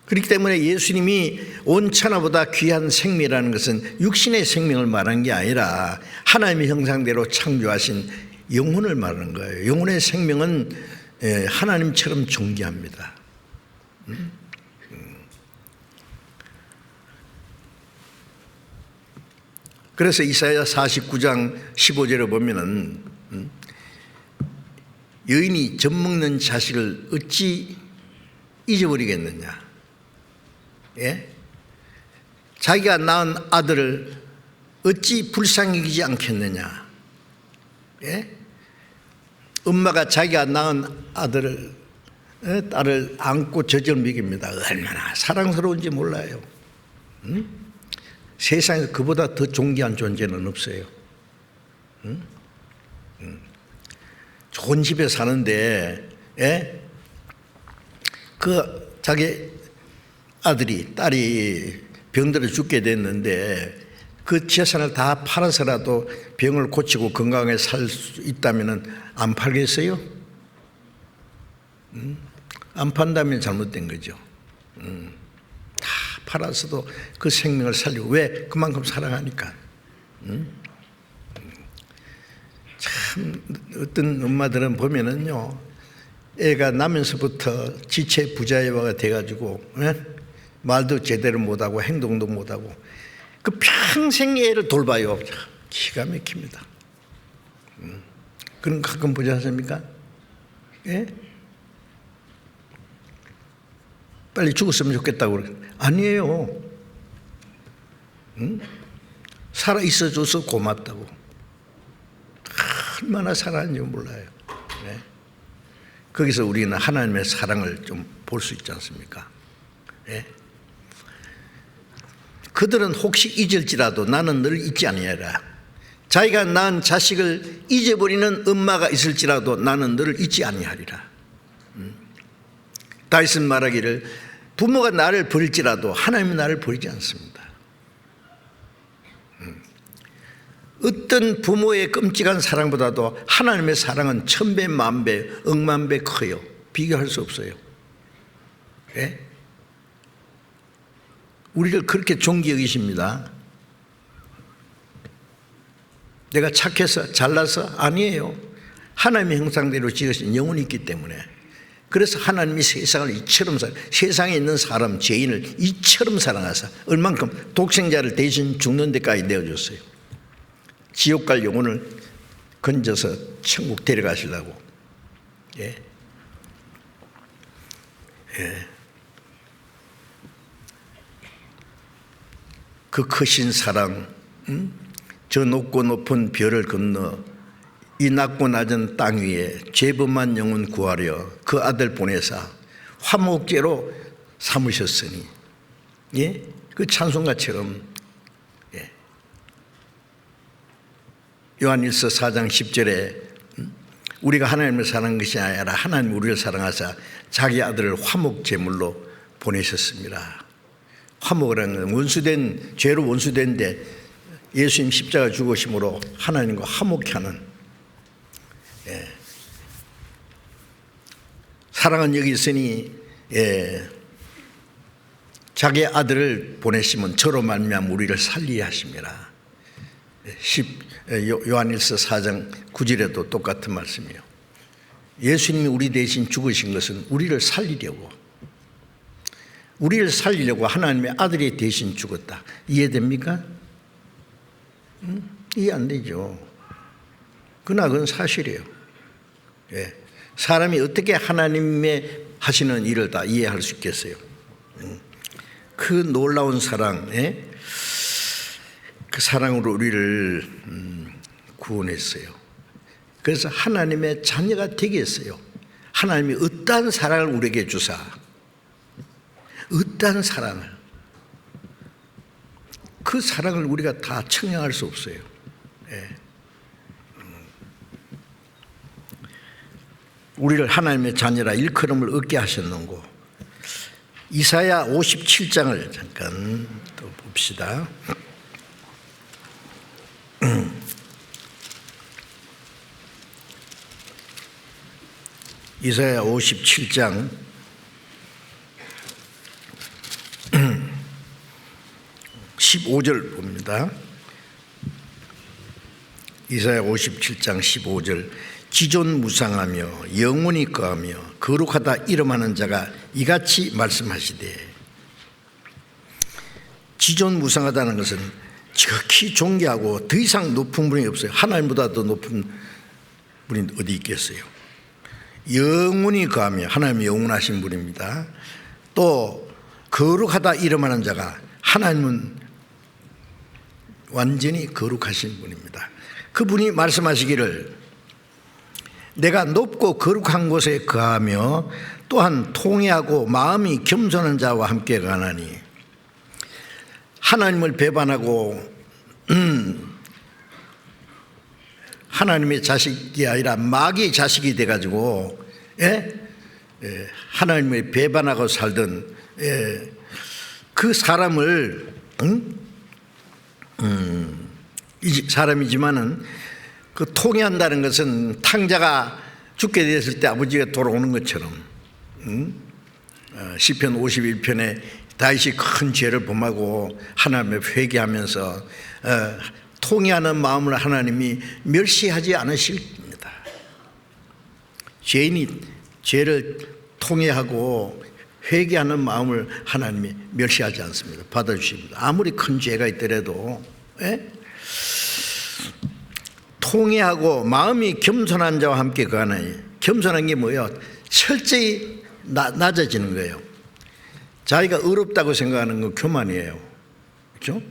그렇기 때문에 예수님이 온 천하보다 귀한 생명이라는 것은 육신의 생명을 말한 게 아니라 하나님의 형상대로 창조하신 영혼을 말하는 거예요. 영혼의 생명은 하나님처럼 존귀합니다. 그래서 이사야 49장 15절에 보면은 여인이 젖먹는 자식을 어찌 잊어버리겠느냐? 자기가 낳은 아들을 어찌 불쌍히 여기지 않겠느냐? 엄마가 자기가 낳은 아들을 딸을 안고 젖을 먹입니다. 얼마나 사랑스러운지 몰라요. 세상에서 그보다 더 존귀한 존재는 없어요. 좋은 집에 사는데 그 자기 아들이 딸이 병들어 죽게 됐는데 그 재산을 다 팔아서라도 병을 고치고 건강하게 살 수 있다면 안 팔겠어요? 안 판다면 잘못된 거죠. 다 팔아서도 그 생명을 살리고. 왜? 그만큼 사랑하니까. 참 어떤 엄마들은 보면은요, 애가 나면서부터 지체 부자애가 돼가지고 말도 제대로 못하고 행동도 못하고 그 평생 애를 돌봐요. 기가 막힙니다. 그런 거 가끔 보지 않습니까? 예? 빨리 죽었으면 좋겠다고 그래. 아니에요. 살아 있어줘서 고맙다고. 얼마나 사랑하는지 몰라요. 네. 거기서 우리는 하나님의 사랑을 좀 볼 수 있지 않습니까? 네. 그들은 혹시 잊을지라도 나는 너를 잊지 아니하리라. 자기가 낳은 자식을 잊어버리는 엄마가 있을지라도 나는 너를 잊지 아니하리라. 다윗은 말하기를 부모가 나를 버릴지라도 하나님은 나를 버리지 않습니다. 어떤 부모의 끔찍한 사랑보다도 하나님의 사랑은 1000배, 10,000배, 10,000배 커요. 비교할 수 없어요. 예? 우리를 그렇게 존귀 여기십니다. 내가 착해서 잘나서 아니에요. 하나님의 형상대로 지으신 영혼이 있기 때문에. 그래서 하나님이 세상을 이처럼 세상에 있는 사람, 죄인을 이처럼 사랑하사 얼만큼 독생자를 대신 죽는 데까지 내어줬어요. 지옥 갈 영혼을 건져서 천국 데려가시려고. 예. 예. 그 크신 사랑, 저 높고 높은 별을 건너 이 낮고 낮은 땅 위에 죄범한 영혼 구하려 그 아들 보내사 화목제로 삼으셨으니, 예? 그 찬송가처럼. 예. 요한일서 4장 10절에 우리가 하나님을 사랑한 것이 아니라 하나님 우리를 사랑하사 자기 아들을 화목제물로 보내셨습니다. 화목이라는 건 원수된, 죄로 원수된데 예수님 십자가 죽으심으로 하나님과 화목케 하는. 예. 사랑은 여기 있으니, 예, 자기 아들을 보내시면 저로 말미암아 우리를 살리게 하십니다. 요한일서 4장 9절에도 똑같은 말씀이에요. 예수님이 우리 대신 죽으신 것은 우리를 살리려고, 우리를 살리려고 하나님의 아들이 대신 죽었다. 이해됩니까? 이해 안 되죠. 그러나 그건 사실이에요. 예. 사람이 어떻게 하나님의 하시는 일을 다 이해할 수 있겠어요? 그 놀라운 사랑, 예? 그 사랑으로 우리를 구원했어요. 그래서 하나님의 자녀가 되게 했어요. 하나님이 어떠한 사랑을 우리에게 주사, 어떠한 사랑을, 그 사랑을 우리가 다 청량할 수 없어요. 예. 우리를 하나님의 자녀라 일컬음을 얻게 하셨는고. 이사야 57장을 잠깐 또 봅시다. 이사야 57장 15절 봅니다. 이사야 57장 15절. 지존무상하며 영원히 거하며 거룩하다 이름하는 자가 이같이 말씀하시되. 지존무상하다는 것은 지극히 존귀하고 더 이상 높은 분이 없어요. 하나님보다 더 높은 분이 어디 있겠어요. 영원히 거하며, 하나님이 영원하신 분입니다. 또 거룩하다 이름하는 자가, 하나님은 완전히 거룩하신 분입니다. 그분이 말씀하시기를 내가 높고 거룩한 곳에 거하며 또한 통회하고 마음이 겸손한 자와 함께 가나니. 하나님을 배반하고 하나님의 자식이 아니라 마귀의 자식이 돼가지고, 예? 예, 하나님을 배반하고 살던, 예, 그 사람을 사람이지만은 그 통회한다는 것은 탕자가 죽게 되었을 때 아버지가 돌아오는 것처럼, 시편 51편에 다윗이 큰 죄를 범하고 하나님을 회개하면서 통회하는 마음을 하나님이 멸시하지 않으십니다. 죄인이 죄를 통회하고 회개하는 마음을 하나님이 멸시하지 않습니다. 받아주십니다. 아무리 큰 죄가 있더라도 통회하고 마음이 겸손한 자와 함께 거하나니, 겸손한 게 뭐예요? 철저히 낮아지는 거예요. 자기가 어렵다고 생각하는 건 교만이에요. 그렇죠?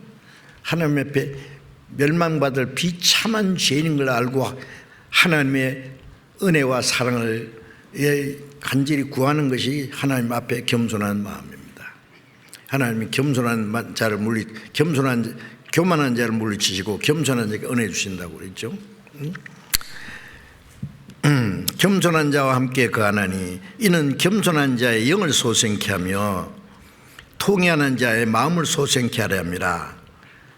하나님 앞에 멸망받을 비참한 죄인인 걸 알고 하나님의 은혜와 사랑을 간절히 구하는 것이 하나님 앞에 겸손한 마음입니다. 하나님이 겸손한 자를 교만한 자를 물리치시고 겸손한 자에게 은혜 주신다고 그랬죠. 겸손한 자와 함께 거하나니 이는 겸손한 자의 영을 소생케 하며 통회하는 자의 마음을 소생케 하려 함이라.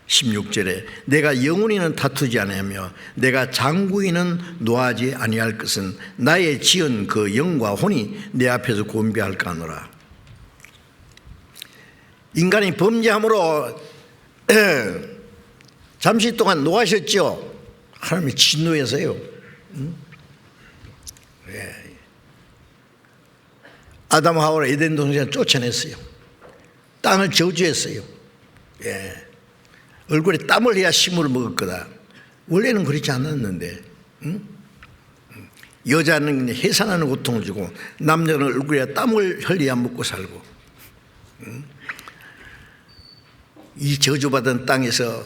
16절에 내가 영원히는 다투지 아니하며 내가 장구이는 노하지 아니할 것은 나의 지은 그 영과 혼이 내 앞에서 곤비할까 하노라. 인간이 범죄함으로 잠시 동안 노하셨죠. 하나님이 진노해서요. 아담 하와를 에덴 동산에 쫓아냈어요. 땅을 저주했어요. 얼굴에 땀을 흘려야 식물을 먹을 거다. 원래는 그렇지 않았는데, 여자는 해산하는 고통을 주고 남자는 얼굴에 땀을 흘려야 먹고 살고, 이 저주받은 땅에서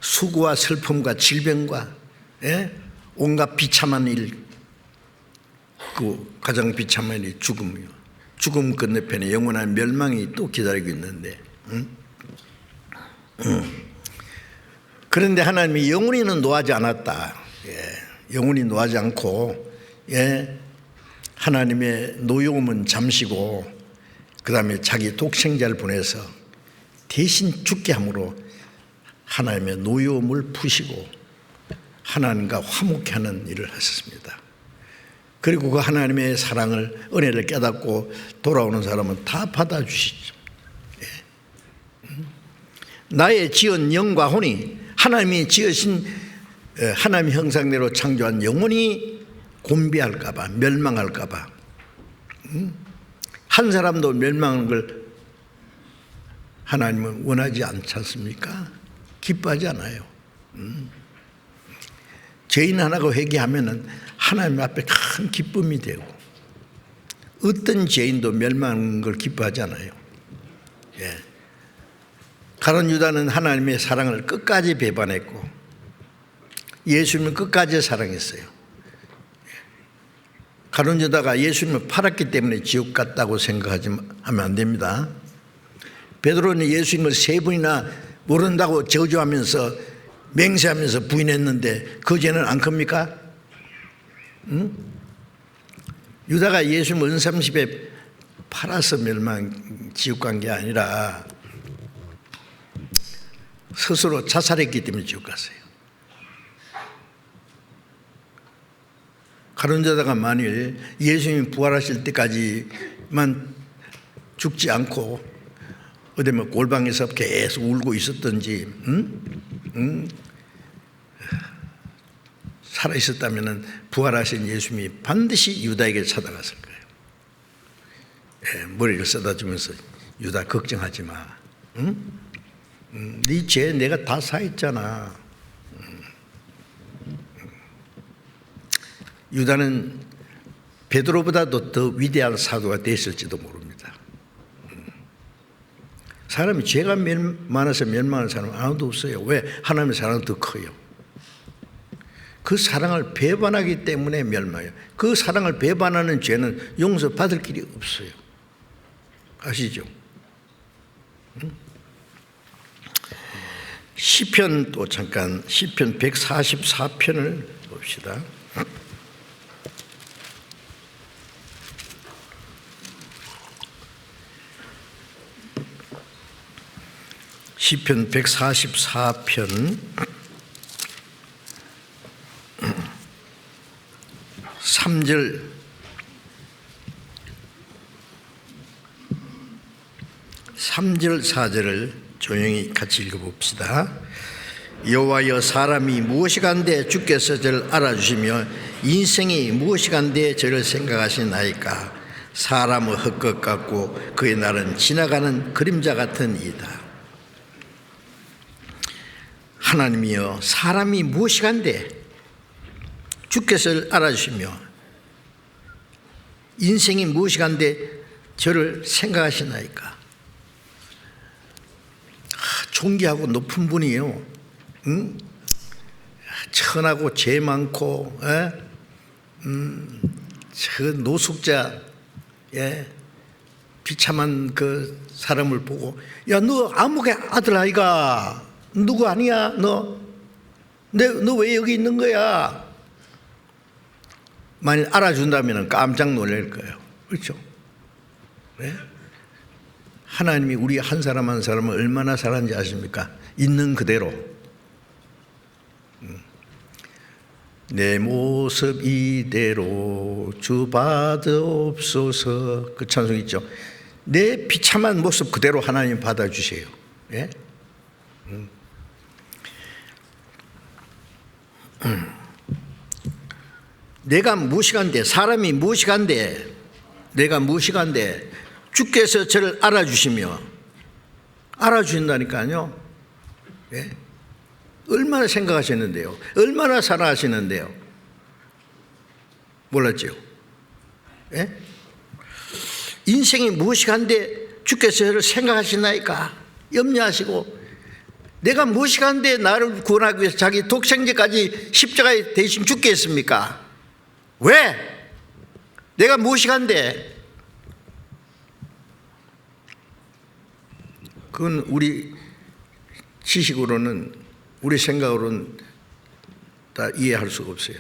수고와 슬픔과 질병과 온갖 비참한 일, 그 가장 비참한 일이 죽음이요. 죽음 건너편에 영원한 멸망이 또 기다리고 있는데, 그런데 하나님이 영원히는 노하지 않았다. 영원히 노하지 않고 하나님의 노여움은 잠시고 그 다음에 자기 독생자를 보내서 대신 죽게 함으로 하나님의 노여움을 푸시고 하나님과 화목케 하는 일을 하셨습니다. 그리고 그 하나님의 사랑을, 은혜를 깨닫고 돌아오는 사람은 다 받아주시죠. 나의 지은 영과 혼이 하나님이 지으신 하나님 형상대로 창조한 영혼이 곤비할까봐, 멸망할까봐, 한 사람도 멸망하는 걸 하나님은 원하지 않지 않습니까? 기뻐하지 않아요. 죄인 하나가 회개하면은 하나님 앞에 큰 기쁨이 되고, 어떤 죄인도 멸망하는 걸 기뻐하지 않아요. 가룟 유다는 하나님의 사랑을 끝까지 배반했고 예수님을 끝까지 사랑했어요. 가룟 유다가 예수님을 팔았기 때문에 지옥 갔다고 생각하면 안 됩니다. 베드로는 예수님을 3번이나 모른다고 저주하면서 맹세하면서 부인했는데 그 죄는 안 큽니까? 유다가 예수님을 은삼십에 팔아서 지옥 간 게 아니라 스스로 자살했기 때문에 지옥 갔어요. 가룟 유다가 만일 예수님이 부활하실 때까지만 죽지 않고 어디 뭐 골방에서 계속 울고 있었던지 살아 있었다면 부활하신 예수님이 반드시 유다에게 찾아갔을 거예요. 머리를 써다주면서 유다 걱정하지 마. 네 죄 내가 다 사했잖아. 유다는 베드로보다도 더 위대한 사도가 됐을지도 모릅니다. 사람이 죄가 많아서 멸망하는 사람은 아무도 없어요. 왜? 하나님의 사랑은 더 커요. 그 사랑을 배반하기 때문에 멸망해요. 그 사랑을 배반하는 죄는 용서받을 길이 없어요. 아시죠? 시편 또 잠깐 시편 144편을 봅시다. 시편 144편 3절 3절 4절을 조용히 같이 읽어봅시다. 여호와여, 사람이 무엇이간데 주께서 저를 알아주시며 인생이 무엇이간데 저를 생각하시나이까. 사람은 헛것 같고 그의 날은 지나가는 그림자 같은 이다. 하나님이여, 사람이 무엇이간데 주께서 저를 알아주시며 인생이 무엇이간데 저를 생각하시나이까. 존귀하고 높은 분이에요. 응? 천하고 죄 많고, 저 노숙자, 비참한 그 사람을 보고, 야, 너 아무개 아들 아이가? 누구 아니야? 너 왜 여기 있는 거야? 만일 알아준다면 깜짝 놀랄 거예요. 그렇죠? 네? 하나님이 우리 한 사람 한 사람을 얼마나 사랑하는지 아십니까? 있는 그대로. 내 모습 이대로 주 받으옵소서. 그 찬송 있죠? 내 비참한 모습 그대로 하나님 받아주세요. 예? 내가 무엇이간데, 사람이 무엇이간데, 내가 무엇이간데 주께서 저를 알아주시며, 알아주신다니까요. 예? 얼마나 생각하시는데요? 얼마나 사랑하시는데요? 몰랐죠? 예? 인생이 무엇이간데 주께서 저를 생각하시나이까. 염려하시고, 내가 무엇이간데 나를 구원하기 위해서 자기 독생제까지 십자가에 대신 죽겠습니까? 왜? 내가 무엇이간데? 그건 우리 지식으로는, 우리 생각으로는 다 이해할 수가 없어요.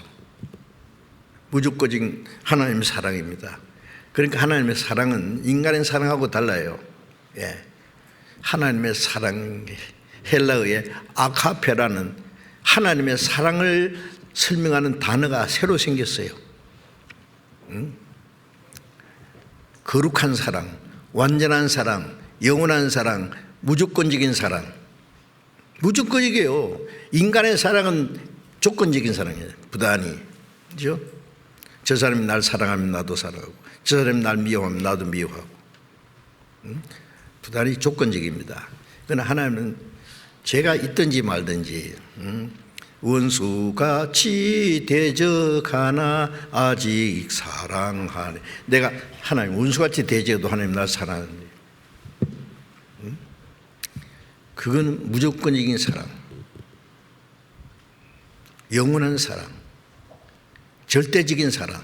무조건적인 하나님의 사랑입니다. 그러니까 하나님의 사랑은 인간의 사랑하고 달라요. 예. 하나님의 사랑, 헬라어의 아카페라는 하나님의 사랑을 설명하는 단어가 새로 생겼어요. 거룩한 사랑, 완전한 사랑, 영원한 사랑, 무조건적인 사랑. 무조건이게요. 인간의 사랑은 조건적인 사랑이에요. 부단히. 그죠? 저 사람이 날 사랑하면 나도 사랑하고, 저 사람이 날 미워하면 나도 미워하고. 부단히 조건적입니다. 그러나 하나님은 죄가 있든지 말든지, 원수같이 대적하나 아직 사랑하네. 내가 하나님 원수같이 대적해도 하나님 날 사랑하는데, 그건 무조건적인 사랑, 영원한 사랑, 절대적인 사랑.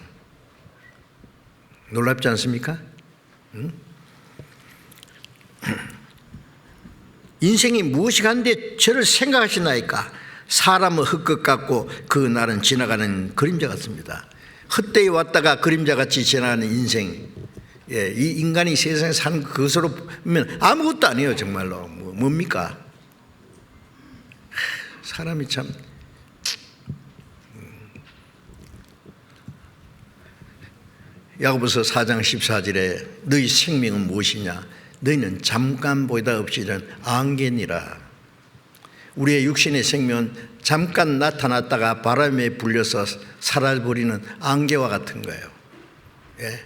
놀랍지 않습니까? 인생이 무엇이간데 저를 생각하시나이까. 사람은 헛것 같고 그 날은 지나가는 그림자 같습니다. 헛되이 왔다가 그림자같이 지나가는 인생. 예, 이 인간이 세상에 사는 것으로 보면 아무것도 아니에요. 정말로. 뭡니까? 사람이 참. 야고보서 4장 14절에 너희 생명은 무엇이냐? 너희는 잠깐 보이다 없이는 안개니라. 우리의 육신의 생명은 잠깐 나타났다가 바람에 불려서 사라져버리는 안개와 같은 거예요. 예.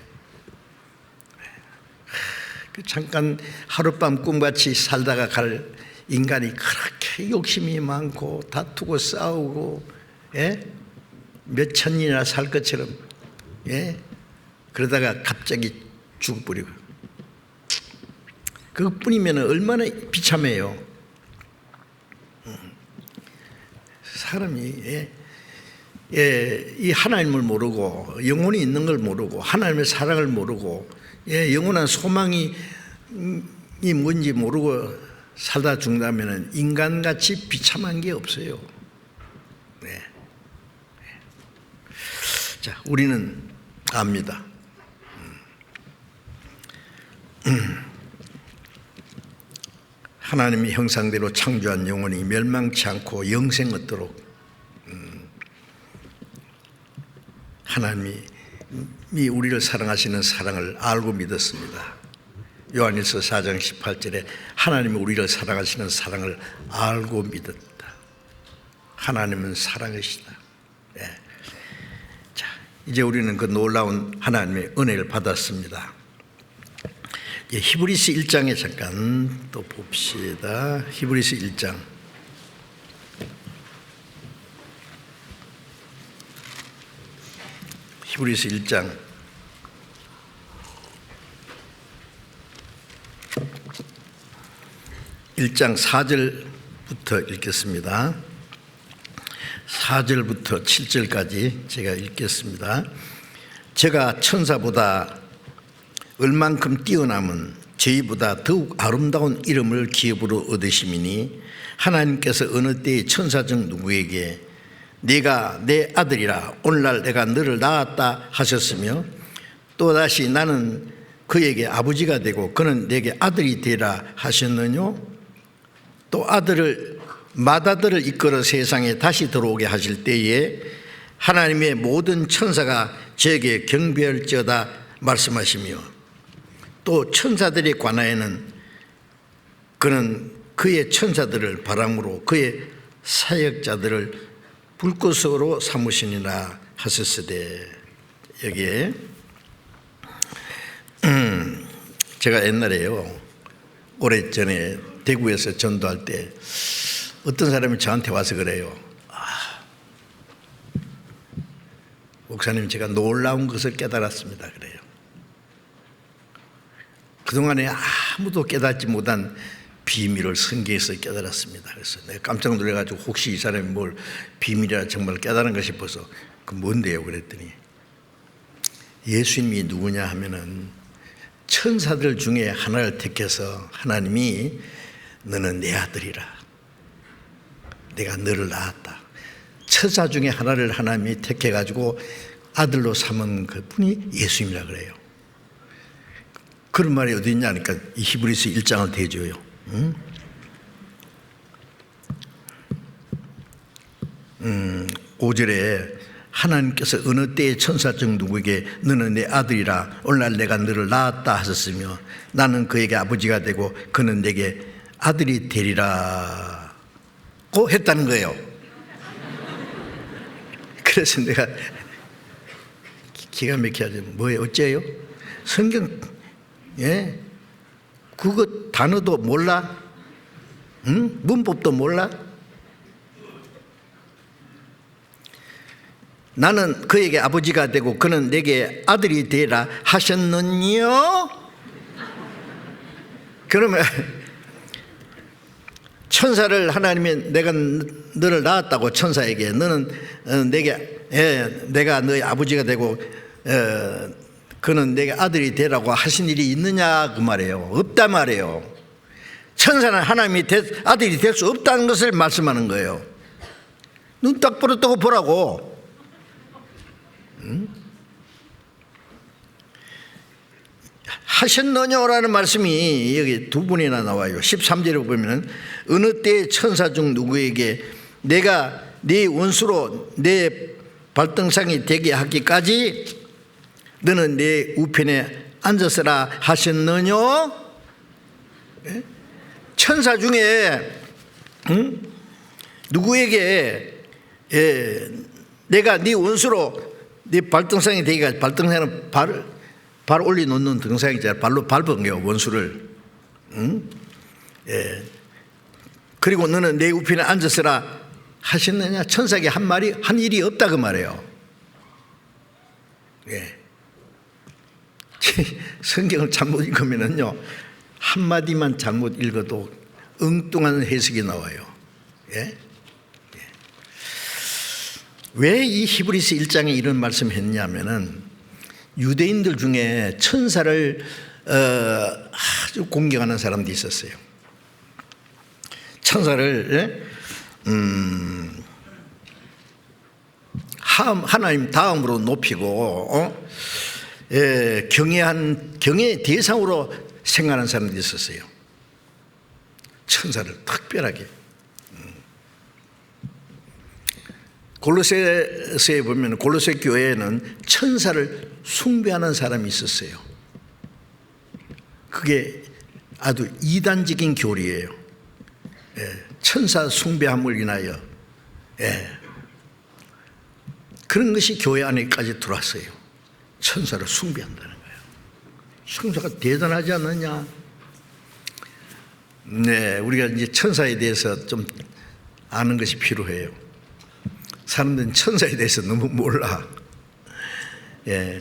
잠깐 하룻밤 꿈같이 살다가 갈 인간이 그렇게 욕심이 많고 다투고 싸우고, 예? 몇 천년이나 살 것처럼, 예? 그러다가 갑자기 죽어버리고, 그것뿐이면 얼마나 비참해요. 사람이 이 하나님을 모르고 영혼이 있는 걸 모르고 하나님의 사랑을 모르고 영원한 소망이 뭔지 모르고 살다 죽는다면 인간같이 비참한 게 없어요. 네. 자, 우리는 압니다. 하나님의 형상대로 창조한 영혼이 멸망치 않고 영생 얻도록 하나님이 우리를 사랑하시는 사랑을 알고 믿었습니다. 요한일서 4장 18절에 하나님이 우리를 사랑하시는 사랑을 알고 믿었다. 하나님은 사랑이시다. 예. 자, 이제 우리는 그 놀라운 하나님의 은혜를 받았습니다. 예, 히브리서 1장에 잠깐 또 봅시다. 히브리서 1장. 히브리서 1장 1장 4절부터 읽겠습니다. 4절부터 7절까지 제가 읽겠습니다. 제가 천사보다 얼만큼 뛰어남은 저희보다 더욱 아름다운 이름을 기업으로 얻으심이니 하나님께서 어느 때에 천사 중 누구에게 네가 내 아들이라 오늘날 내가 너를 낳았다 하셨으며 또다시 나는 그에게 아버지가 되고 그는 내게 아들이 되라 하셨느뇨. 또 맏아들을 이끌어 세상에 다시 들어오게 하실 때에 하나님의 모든 천사가 저에게 경배할지어다 말씀하시며 또 천사들에 관하여는 그는 그의 천사들을 바람으로 그의 사역자들을 불꽃으로 삼으시니라 하셨으되. 여기에 제가 옛날에요 오래전에 대구에서 전도할 때 어떤 사람이 저한테 와서 그래요. 목사님, 제가 놀라운 것을 깨달았습니다. 그래요. 그동안에 아무도 깨닫지 못한 비밀을 성경에서 깨달았습니다. 그래서 내가 깜짝 놀라가지고 혹시 이 사람이 뭘 비밀이라 정말 깨달은가 싶어서 그 뭔데요? 그랬더니 예수님이 누구냐 하면은 천사들 중에 하나를 택해서 하나님이 너는 내 아들이라, 내가 너를 낳았다. 천사 중에 하나를 하나님이 택해가지고 아들로 삼은 그 분이 예수님이라 그래요. 그런 말이 어디 있냐 하니까 이 히브리서 1장을 대줘요. 5절에 하나님께서 어느 때에 천사 중 누구에게 너는 내 아들이라 오늘날 내가 너를 낳았다 하셨으며 나는 그에게 아버지가 되고 그는 내게 아들이 되리라고 했다는 거예요. 그래서 내가 기가 막히게 뭐예요? 어째요? 성경 그거 단어도 몰라? 응? 문법도 몰라? 나는 그에게 아버지가 되고 그는 내게 아들이 되라 하셨느뇨? 그러면 천사를 하나님이 내가 너를 낳았다고 천사에게 너는 내게 내가 너의 아버지가 되고 그는 내게 아들이 되라고 하신 일이 있느냐 그 말이에요. 없단 말이에요. 천사는 하나님이 아들이 될 수 없다는 것을 말씀하는 거예요. 눈 딱 부릅뜨고 보라고. 하셨느냐라는 말씀이 여기 두 번이나 나와요. 13절에 보면 어느 때 천사 중 누구에게 내가 네 원수로 내 발등상이 되게 하기까지 너는 내 우편에 앉았으라 하셨느냐? 천사 중에 누구에게 내가 네 원수로 네 발등상이 되기까지, 발등상은 발 올려놓는 등상이잖아요. 발로 밟은 거예요, 원수를. 그리고 너는 내 우편에 앉았으라 하셨느냐? 천사에게 한 일이 없다 그 말이에요. 성경을 잘못 읽으면요 한마디만 잘못 읽어도 엉뚱한 해석이 나와요. 왜 이 히브리서 1장에 이런 말씀을 했냐면은 유대인들 중에 천사를 아주 공경하는 사람도 있었어요. 천사를 하나님 다음으로 높이고 경외의 대상으로 생각하는 사람도 있었어요. 천사를 특별하게. 골로새서에 보면 골로새 교회에는 천사를 숭배하는 사람이 있었어요. 그게 아주 이단적인 교리예요. 천사 숭배함을 인하여 그런 것이 교회 안에까지 들어왔어요. 천사를 숭배한다는 거예요. 천사가 대단하지 않느냐? 네, 우리가 이제 천사에 대해서 좀 아는 것이 필요해요. 사람들은 천사에 대해서 너무 몰라.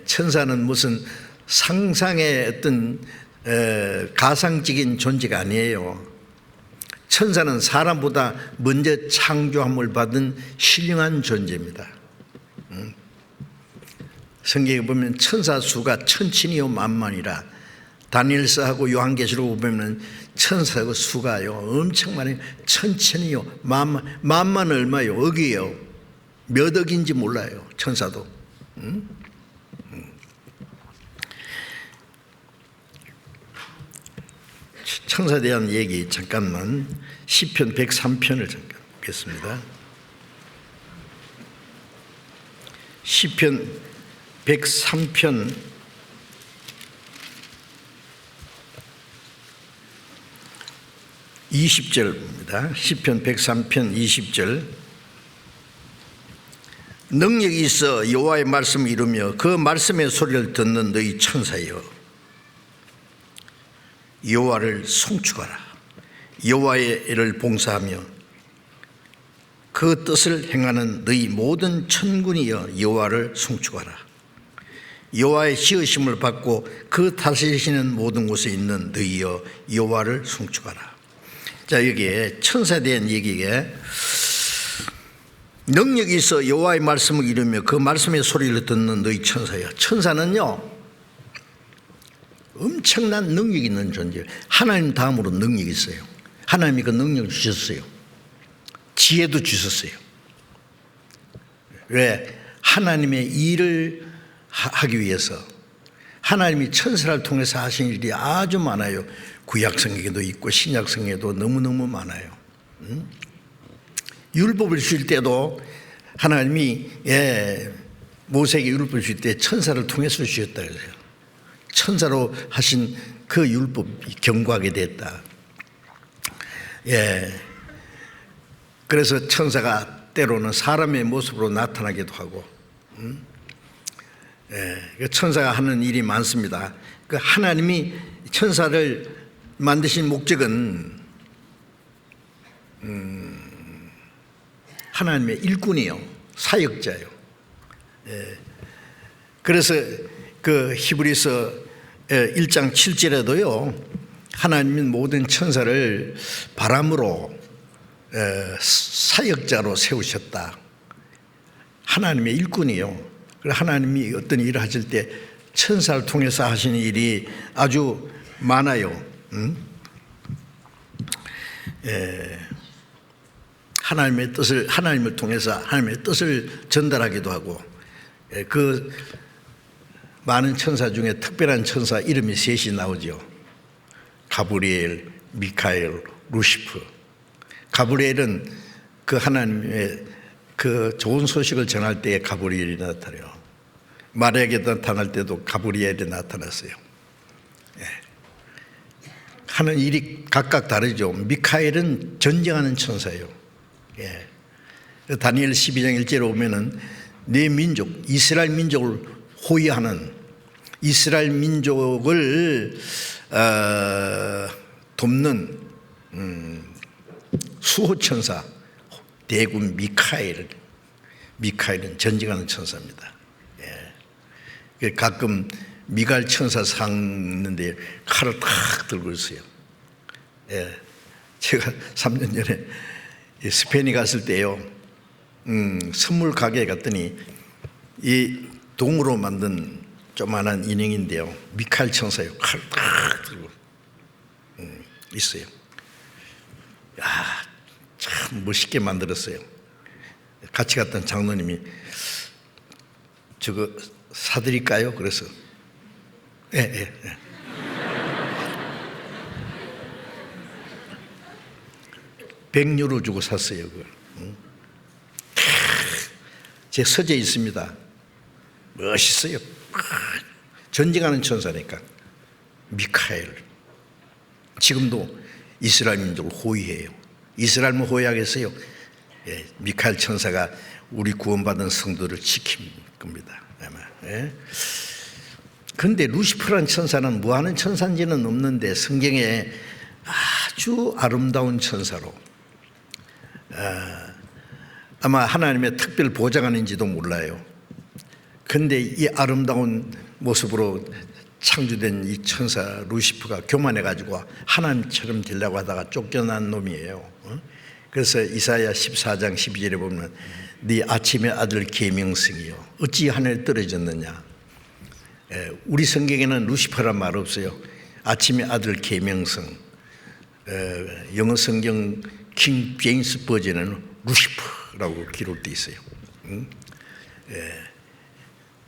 천사는 무슨 상상의 어떤 가상적인 존재가 아니에요. 천사는 사람보다 먼저 창조함을 받은 신령한 존재입니다. 성경에 보면 천사 수가 천천이요 만만이라. 다니엘서하고 요한계시록 보면 천사의 수가요 엄청 많아요. 천천이요 만만. 만만은 얼마요? 억이에요. 몇 억인지 몰라요. 천사도. 천사에 대한 얘기 잠깐만. 시편 103편을 잠깐 보겠습니다. 시편 103편 20절입니다. 시편 103편 20절. 능력이 있어 여호와의 말씀을 이루며 그 말씀의 소리를 듣는 너희 천사여, 여호와를 송축하라. 여호와의 일을 봉사하며 그 뜻을 행하는 너희 모든 천군이여, 여호와를 송축하라. 여호와의 지으심을 받고 그 다스리시는 모든 곳에 있는 너희여, 여호와를 송축하라. 자, 여기에 천사에 대한 얘기에 능력이 있어 여호와의 말씀을 이루며 그 말씀의 소리를 듣는 너희 천사여. 천사는요 엄청난 능력이 있는 존재예요. 하나님 다음으로 능력이 있어요. 하나님이 그 능력을 주셨어요. 지혜도 주셨어요. 왜? 하나님의 일을 하기 위해서. 하나님이 천사를 통해서 하신 일이 아주 많아요. 구약성경에도 있고 신약성경에도 너무너무 많아요. 율법을 주실 때도 하나님이 모세에게 율법을 주실 때 천사를 통해서 주셨다 그래요. 천사로 하신 그 율법이 경고하게 됐다. 그래서 천사가 때로는 사람의 모습으로 나타나기도 하고, 천사가 하는 일이 많습니다. 그 하나님이 천사를 만드신 목적은 하나님의 일꾼이요, 사역자요. 그래서 그 히브리서 1장 7절에도요 하나님은 모든 천사를 바람으로 사역자로 세우셨다. 하나님의 일꾼이요. 하나님이 어떤 일을 하실 때 천사를 통해서 하시는 일이 아주 많아요. 하나님의 뜻을, 하나님을 통해서 하나님의 뜻을 전달하기도 하고, 그 많은 천사 중에 특별한 천사 이름이 셋이 나오죠. 가브리엘, 미카엘, 루시프. 가브리엘은 그 하나님의 그 좋은 소식을 전할 때에 가브리엘이 나타나요. 마리아에게 나타날 때도 가브리엘이 나타났어요. 하는 일이 각각 다르죠. 미카엘은 전쟁하는 천사예요. 다니엘 12장 1절에 보면은 내 민족, 이스라엘 민족을 호위하는, 이스라엘 민족을 돕는 수호천사 대군 미카엘은 전쟁하는 천사입니다. 가끔 미갈 천사 상 있는데 칼을 탁 들고 있어요. 제가 3년 전에 스페인에 갔을 때요, 선물 가게에 갔더니 이 동으로 만든 조그만한 인형인데요, 미카엘 천사요, 칼을 탁 들고 있어요. 야, 참 멋있게 만들었어요. 같이 갔던 장로님이 저거 사드릴까요? 그래서 예. 100유로 주고 샀어요. 그걸. 제 서재에 있습니다. 멋있어요. 전쟁하는 천사니까. 미카엘. 지금도 이스라엘 민족을 호위해요. 이스라엘만 호위하겠어요? 예, 미카엘 천사가 우리 구원받은 성도를 지킬 겁니다. 아마. 예. 그런데 루시퍼라는 천사는 뭐하는 천사인지는 없는데 성경에 아주 아름다운 천사로 아마 하나님의 특별 보좌관인지도 몰라요. 그런데 이 아름다운 모습으로 창조된 이 천사 루시퍼가 교만해가지고 하나님처럼 되려고 하다가 쫓겨난 놈이에요. 그래서 이사야 14장 12절에 보면 네 아침의 아들 계명성이요 어찌 하늘에 떨어졌느냐. 우리 성경에는 루시퍼란 말 없어요. 아침의 아들 계명성. 영어 성경 킹 제임스 버전에는 루시퍼라고 기록되어 있어요.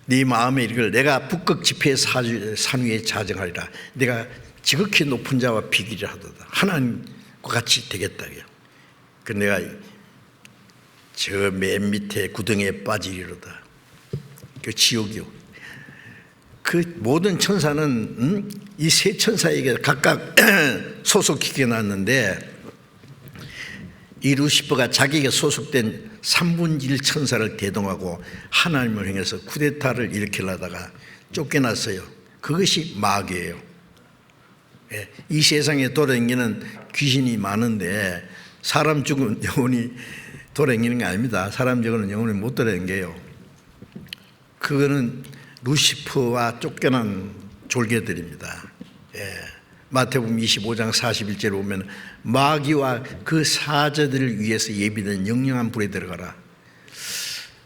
네 마음에 이르기를 내가 북극 지폐의 산 위에 자정하리라. 내가 지극히 높은 자와 비기를 하도다. 하나님과 같이 되겠다고요. 그 내가 저 맨 밑에 구덩이에 빠지리로다. 그 지옥이요. 그 모든 천사는 이 세 천사에게 각각 소속시켜 놨는데 이 루시퍼가 자기에게 소속된 3분 1 천사를 대동하고 하나님을 향해서 쿠데타를 일으키려다가 쫓겨났어요. 그것이 마귀예요. 이 세상에 돌아다니는 귀신이 많은데 사람 죽은 영혼이 돌아다니는 게 아닙니다. 사람 죽은 영혼이 못 돌아다니게요. 그거는 루시퍼와 쫓겨난 졸개들입니다. 마태복음 25장 41절에 보면 마귀와 그 사자들을 위해서 예비된 영영한 불에 들어가라.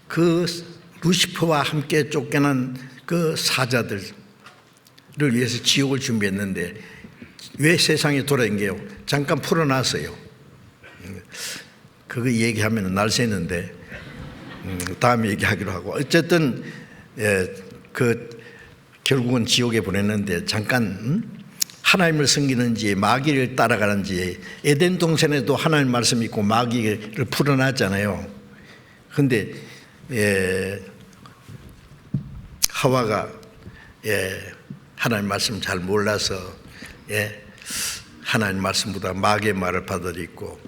그 루시퍼와 함께 쫓겨난 그 사자들을 위해서 지옥을 준비했는데 왜 세상에 돌아다니게요? 잠깐 풀어놨어요. 그거 얘기하면 날 새는데 다음에 얘기하기로 하고 어쨌든 결국은 지옥에 보냈는데 잠깐 하나님을 섬기는지 마귀를 따라가는지 에덴 동산에도 하나님 말씀 있고 마귀를 풀어놨잖아요. 그런데 하와가 하나님 말씀 잘 몰라서 하나님 말씀보다 마귀의 말을 받아들이고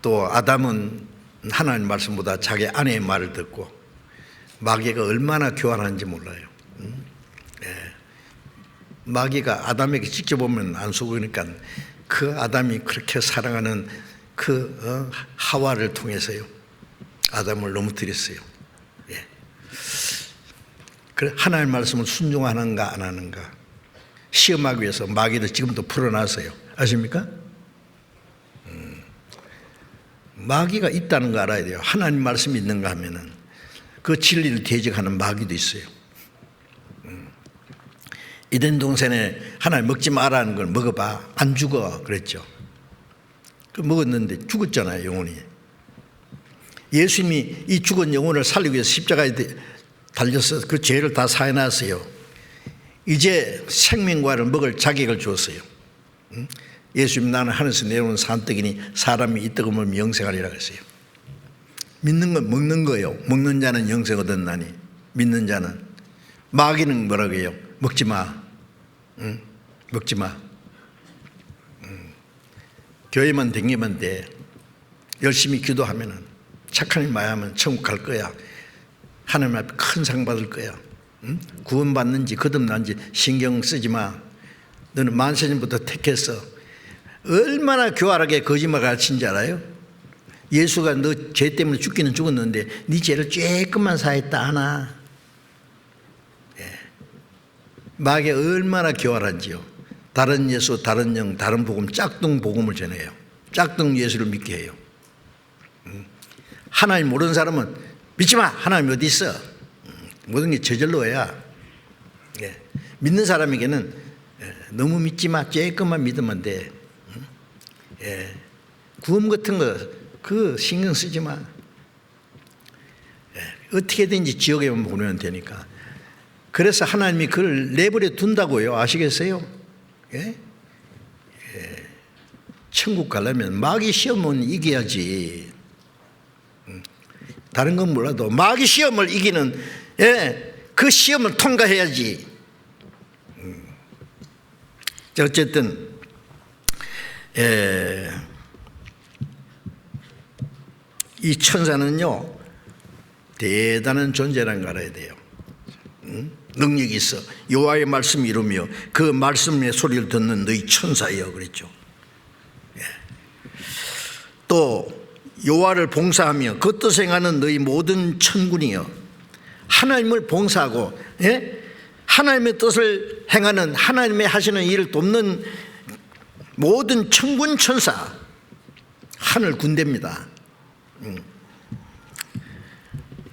또 아담은 하나님 말씀보다 자기 아내의 말을 듣고 마귀가 얼마나 교활한지 몰라요. 마귀가 아담에게 직접 보면 안 속으니까 그 아담이 그렇게 사랑하는 그 하와를 통해서요 아담을 넘어뜨렸어요. 그래 하나님 말씀을 순종하는가 안 하는가 시험하기 위해서 마귀를 지금도 풀어놨어요. 아십니까? 마귀가 있다는 거 알아야 돼요. 하나님 말씀이 있는가 하면은 그 진리를 대적하는 마귀도 있어요. 에덴 동산에 하나님 먹지 말라는 걸 먹어봐. 안 죽어. 그랬죠. 그 먹었는데 죽었잖아요, 영혼이. 예수님이 이 죽은 영혼을 살리기 위해서 십자가에 달려서 그 죄를 다 사해놨어요. 이제 생명과를 먹을 자격을 줬어요. 예수님 나는 하늘에서 내려온 산떡이니 사람이 이 떡을 먹으면 영생하리라 그랬어요. 믿는 건 먹는 거예요. 먹는 자는 영생 얻었나니 믿는 자는. 마귀는 뭐라고 해요? 먹지 마. 먹지 마. 교회만 댕기면 돼. 열심히 기도하면은 착한 일 많이 하면 천국 갈 거야. 하나님 앞에 큰 상 받을 거야. 구원받는지 거듭난지 신경 쓰지 마. 너는 만세전부터 택해서 얼마나 교활하게 거짓말 가르친지 알아요? 예수가 너 죄 때문에 죽기는 죽었는데 네 죄를 조금만 사했다 하나. 마귀가 얼마나 교활한지요. 다른 예수, 다른 영, 다른 복음, 짝퉁 복음을 전해요. 짝퉁 예수를 믿게 해요. 하나님 모르는 사람은 믿지 마. 하나님 어디 있어? 모든 게 저절로야. 믿는 사람에게는 너무 믿지 마. 조금만 믿으면 돼. 구원 같은 거 그 신경 쓰지 마. 어떻게든지 지옥에만 보내면 되니까. 그래서 하나님이 그를 내버려 둔다고요. 아시겠어요? 천국 가려면 마귀 시험은 이겨야지. 다른 건 몰라도 마귀 시험을 이기는 그 시험을 통과해야지. 어쨌든 이 천사는요 대단한 존재라는 걸 알아야 돼요. 능력이 있어. 여호와의 말씀을 이루며 그 말씀의 소리를 듣는 너희 천사여 그랬죠. 또 여호와를 봉사하며 그 뜻을 행하는 너희 모든 천군이여. 하나님을 봉사하고 하나님의 뜻을 행하는 하나님의 하시는 일을 돕는 모든 천군 천사, 하늘 군대입니다.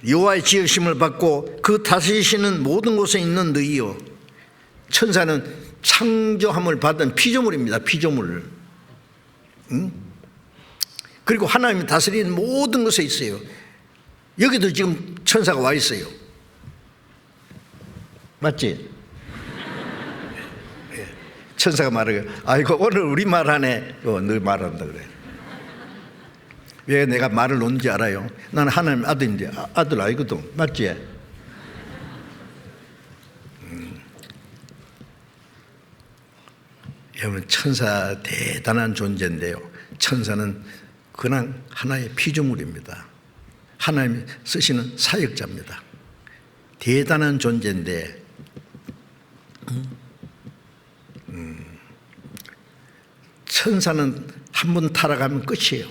여호와의 지으심을 받고 그 다스리시는 모든 곳에 있는 너희여. 천사는 창조함을 받은 피조물입니다. 피조물. 그리고 하나님이 다스리는 모든 곳에 있어요. 여기도 지금 천사가 와 있어요. 맞지? 천사가 말해요. 아이고 오늘 우리 말하네. 늘 말한다 그래. 왜 내가 말을 놓는지 알아요? 나는 하나님 아들인데 아들 아니거든. 맞지? 여러분 천사 대단한 존재인데요. 천사는 그냥 하나의 피조물입니다. 하나님이 쓰시는 사역자입니다. 대단한 존재인데 천사는 한 번 타락하면 끝이에요.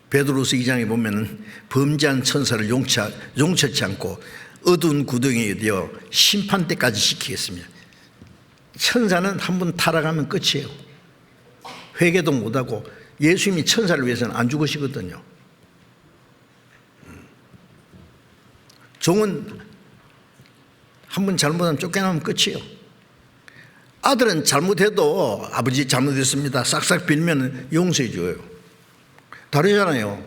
베드로서 2장에 보면 범죄한 천사를 용서치 않고 어두운 구덩이에 되어 심판 때까지 시키겠습니다. 천사는 한 번 타락하면 끝이에요. 회개도 못하고 예수님이 천사를 위해서는 안 죽으시거든요. 종은 한 번 잘못하면 쫓겨나면 끝이에요. 아들은 잘못해도 아버지 잘못했습니다 싹싹 빌면 용서해 줘요. 다르잖아요.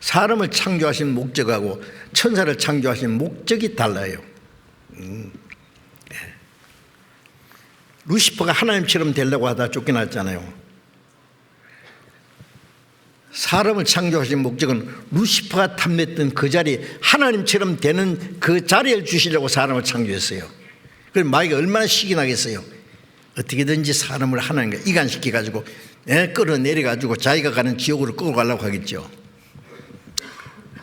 사람을 창조하신 목적하고 천사를 창조하신 목적이 달라요. 루시퍼가 하나님처럼 되려고 하다 쫓겨났잖아요. 사람을 창조하신 목적은 루시퍼가 탐냈던 그 자리, 하나님처럼 되는 그 자리를 주시려고 사람을 창조했어요. 그럼 마귀가 얼마나 시기 나겠어요. 어떻게든지 사람을 하나님과 이간시켜가지고 끌어내려가지고 자기가 가는 지옥으로 끌고 가려고 하겠죠.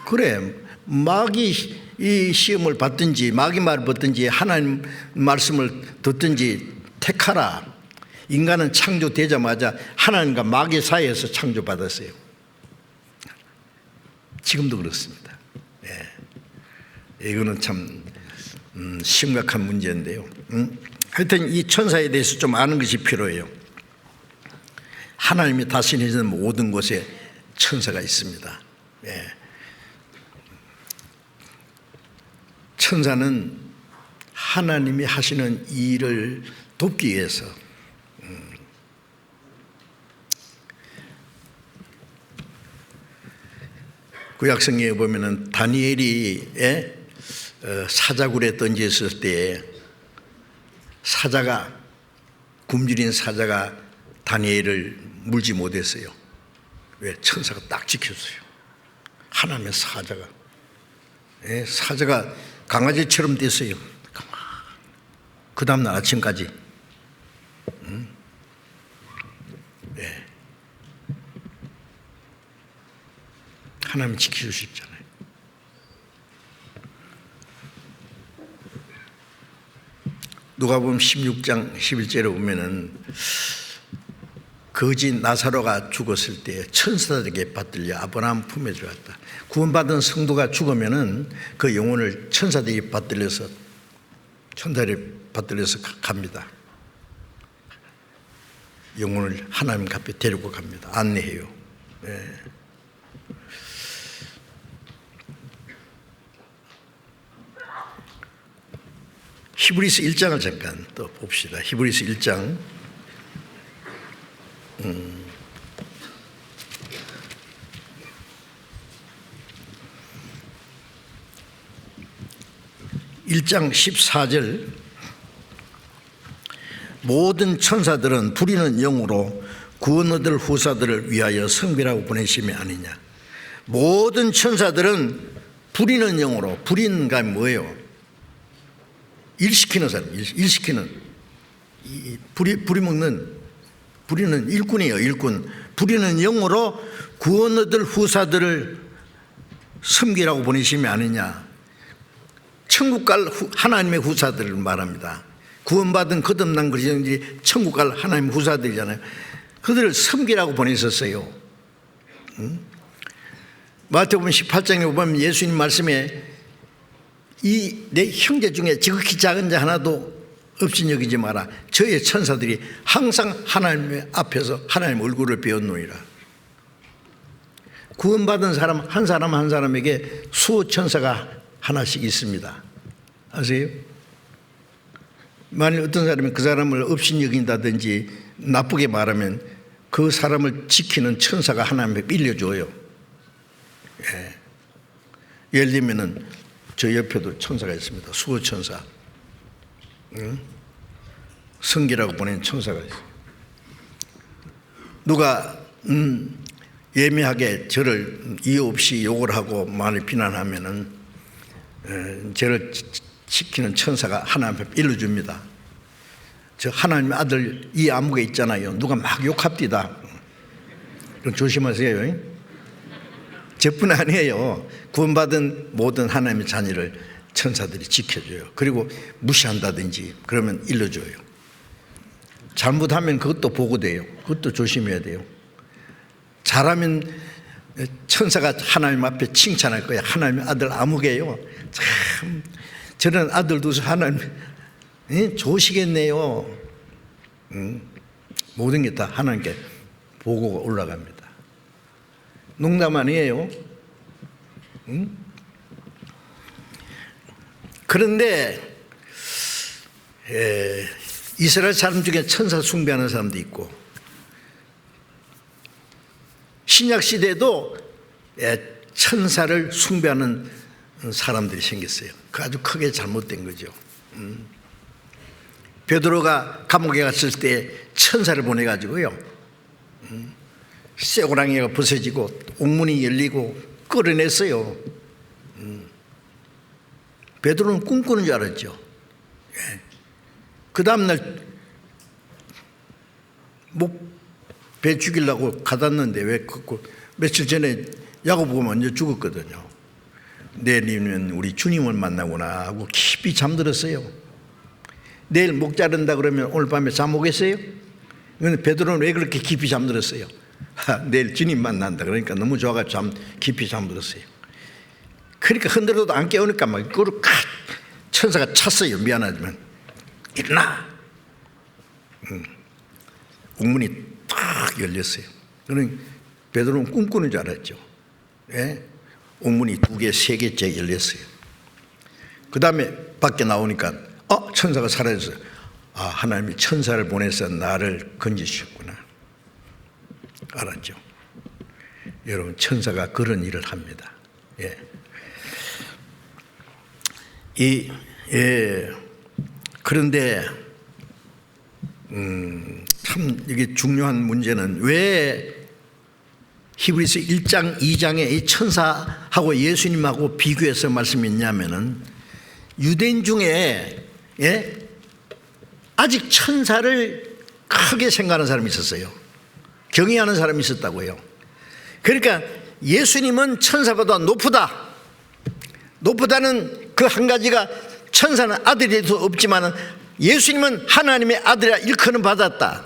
그래, 마귀 이 시험을 받든지 마귀 말을 받든지 하나님 말씀을 듣든지 택하라. 인간은 창조되자마자 하나님과 마귀 사이에서 창조받았어요. 지금도 그렇습니다. 이거는 참 심각한 문제인데요. 하여튼 이 천사에 대해서 좀 아는 것이 필요해요. 하나님이 다스리는 모든 곳에 천사가 있습니다. 천사는 하나님이 하시는 일을 돕기 위해서 구약성경에 보면은 다니엘이 사자굴에 던졌을 때 사자가 굶주린 사자가 다니엘을 물지 못했어요. 왜? 천사가 딱 지켰어요. 하나님의 사자가 사자가 강아지처럼 됐어요. 그 다음날 아침까지 하나님이 지켜주시잖아요. 누가복음 16장 11절에 보면은 거지 나사로가 죽었을 때 천사들에게 받들려 아브라함 품에 들어갔다. 구원받은 성도가 죽으면은 그 영혼을 천사들에게 받들려서 갑니다. 영혼을 하나님 앞에 데리고 갑니다. 안내해요. 히브리서 1장을 잠깐 또 봅시다. 히브리서 1장 1장 14절 모든 천사들은 부리는 영으로 구원 얻을 후사들을 위하여 성별하고 보내심이 아니냐. 모든 천사들은 부리는 영으로, 부리는 게 뭐예요? 일시키는 사람, 일시키는 부리는 일꾼이에요. 일꾼. 부리는 영으로 구원 얻을 후사들을 섬기라고 보내심이 아니냐. 천국 갈 하나님의 후사들을 말합니다. 구원받은 거듭난 그리스도인들이 천국 갈 하나님 후사들이잖아요. 그들을 섬기라고 보내셨어요. 마태복음 18장에 보면 예수님 말씀에 이 내 형제 중에 지극히 작은 자 하나도 없이 여기지 마라. 저의 천사들이 항상 하나님 앞에서 하나님 얼굴을 배웠노니라. 구원받은 사람 한 사람에게 수호 천사가 하나씩 있습니다. 아세요? 만일 어떤 사람이 그 사람을 없이 여긴다든지 나쁘게 말하면 그 사람을 지키는 천사가 하나님께 빌려줘요. 예. 예를 들면은 저 옆에도 천사가 있습니다. 수호 천사. 성기라고 보낸 천사가 있어요. 누가 예민하게 저를 이유 없이 욕을 하고 말을 비난하면은 저를 지키는 천사가 하나님 앞에 일러줍니다. 저 하나님의 아들 이 안목에 있잖아요. 누가 막 욕합디다. 그럼 조심하세요. 저뿐 아니에요. 구원받은 모든 하나님의 자녀를 천사들이 지켜줘요. 그리고 무시한다든지 그러면 일러줘요. 잘못하면 그것도 보고돼요. 그것도 조심해야 돼요. 잘하면 천사가 하나님 앞에 칭찬할 거예요. 하나님의 아들 아무개요. 참 저런 아들 두서 하나님 좋으시겠네요. 모든 게 다 하나님께 보고가 올라갑니다. 농담 아니에요. 그런데 이스라엘 사람 중에 천사 숭배하는 사람도 있고 신약 시대에도 천사를 숭배하는 사람들이 생겼어요. 그 아주 크게 잘못된 거죠. 베드로가 감옥에 갔을 때 천사를 보내가지고요, 쇠고랑이가 부서지고 옥문이 열리고 끌어냈어요. 베드로는 꿈꾸는 줄 알았죠. 그 다음날 배 죽이려고 가뒀는데 왜 며칠 전에 야고보가 먼저 죽었거든요. 내일이면 우리 주님을 만나구나 하고 깊이 잠들었어요. 내일 목 자른다 그러면 오늘 밤에 잠 오겠어요? 그런데 베드로는 왜 그렇게 깊이 잠들었어요? 내일 주님 만난다 그러니까 너무 좋아가지고 깊이 잠들었어요. 그러니까 흔들어도 안 깨우니까 막 그걸 천사가 찼어요. 미안하지만 일어나. 옥문이 탁 열렸어요. 그러니 베드로는 꿈꾸는 줄 알았죠. 예? 옥문이 2개, 3개째 열렸어요. 그 다음에 밖에 나오니까 천사가 사라졌어요. 하나님이 천사를 보내서 나를 건지셨구나 알았죠. 여러분 천사가 그런 일을 합니다. 예. 그런데 참 이게 중요한 문제는 왜 히브리서 1장 2장에 이 천사하고 예수님하고 비교해서 말씀했냐면은 유대인 중에 아직 천사를 크게 생각하는 사람이 있었어요. 경외하는 사람이 있었다고요. 그러니까 예수님은 천사보다 높다는 그 한 가지가 천사는 아들이 될 수 없지만 예수님은 하나님의 아들이라 일컬음 받았다.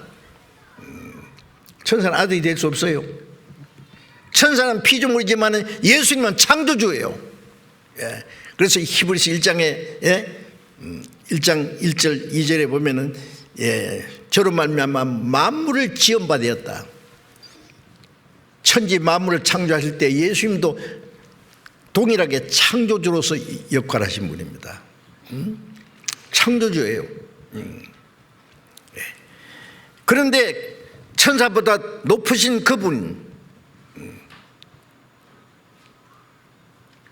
천사는 아들이 될 수 없어요. 천사는 피조물이지만 예수님은 창조주예요. 그래서 히브리서 1장에 1장 1절 2절에 보면은 저로 말미암아 만물을 지음바 되었다. 천지 만물을 창조하실 때 예수님도 동일하게 창조주로서 역할하신 분입니다. 창조주예요. 그런데 천사보다 높으신 그분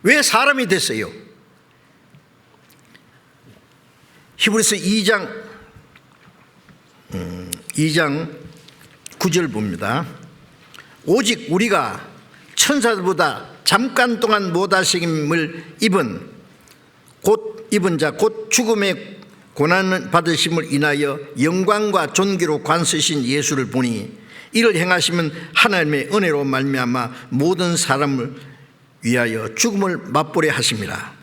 왜 사람이 됐어요? 히브리서 2장 9절 봅니다. 오직 우리가 천사들보다 잠깐 동안 모다심을 입은 자 곧 죽음의 고난 받으심을 인하여 영광과 존귀로 관세신 예수를 보니 이를 행하시면 하나님의 은혜로 말미암아 모든 사람을 위하여 죽음을 맛보려 하심이라.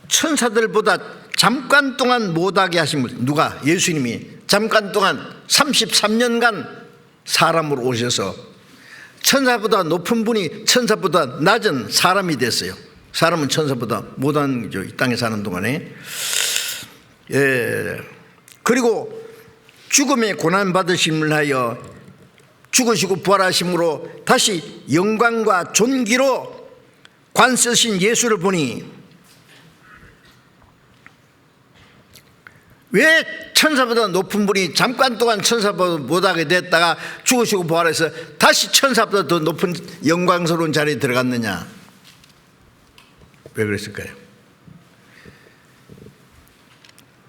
천사들보다 잠깐 동안 못하게 하심을, 누가? 예수님이 잠깐 동안 33년간 사람으로 오셔서 천사보다 높은 분이 천사보다 낮은 사람이 됐어요. 사람은 천사보다 못한 거죠, 이 땅에 사는 동안에. 그리고 죽음의 고난 받으심을 하여 죽으시고 부활하심으로 다시 영광과 존귀로 관세신 예수를 보니, 왜 천사보다 높은 분이 잠깐 동안 천사보다 못하게 됐다가 죽으시고 부활해서 다시 천사보다 더 높은 영광스러운 자리에 들어갔느냐? 왜 그랬을까요?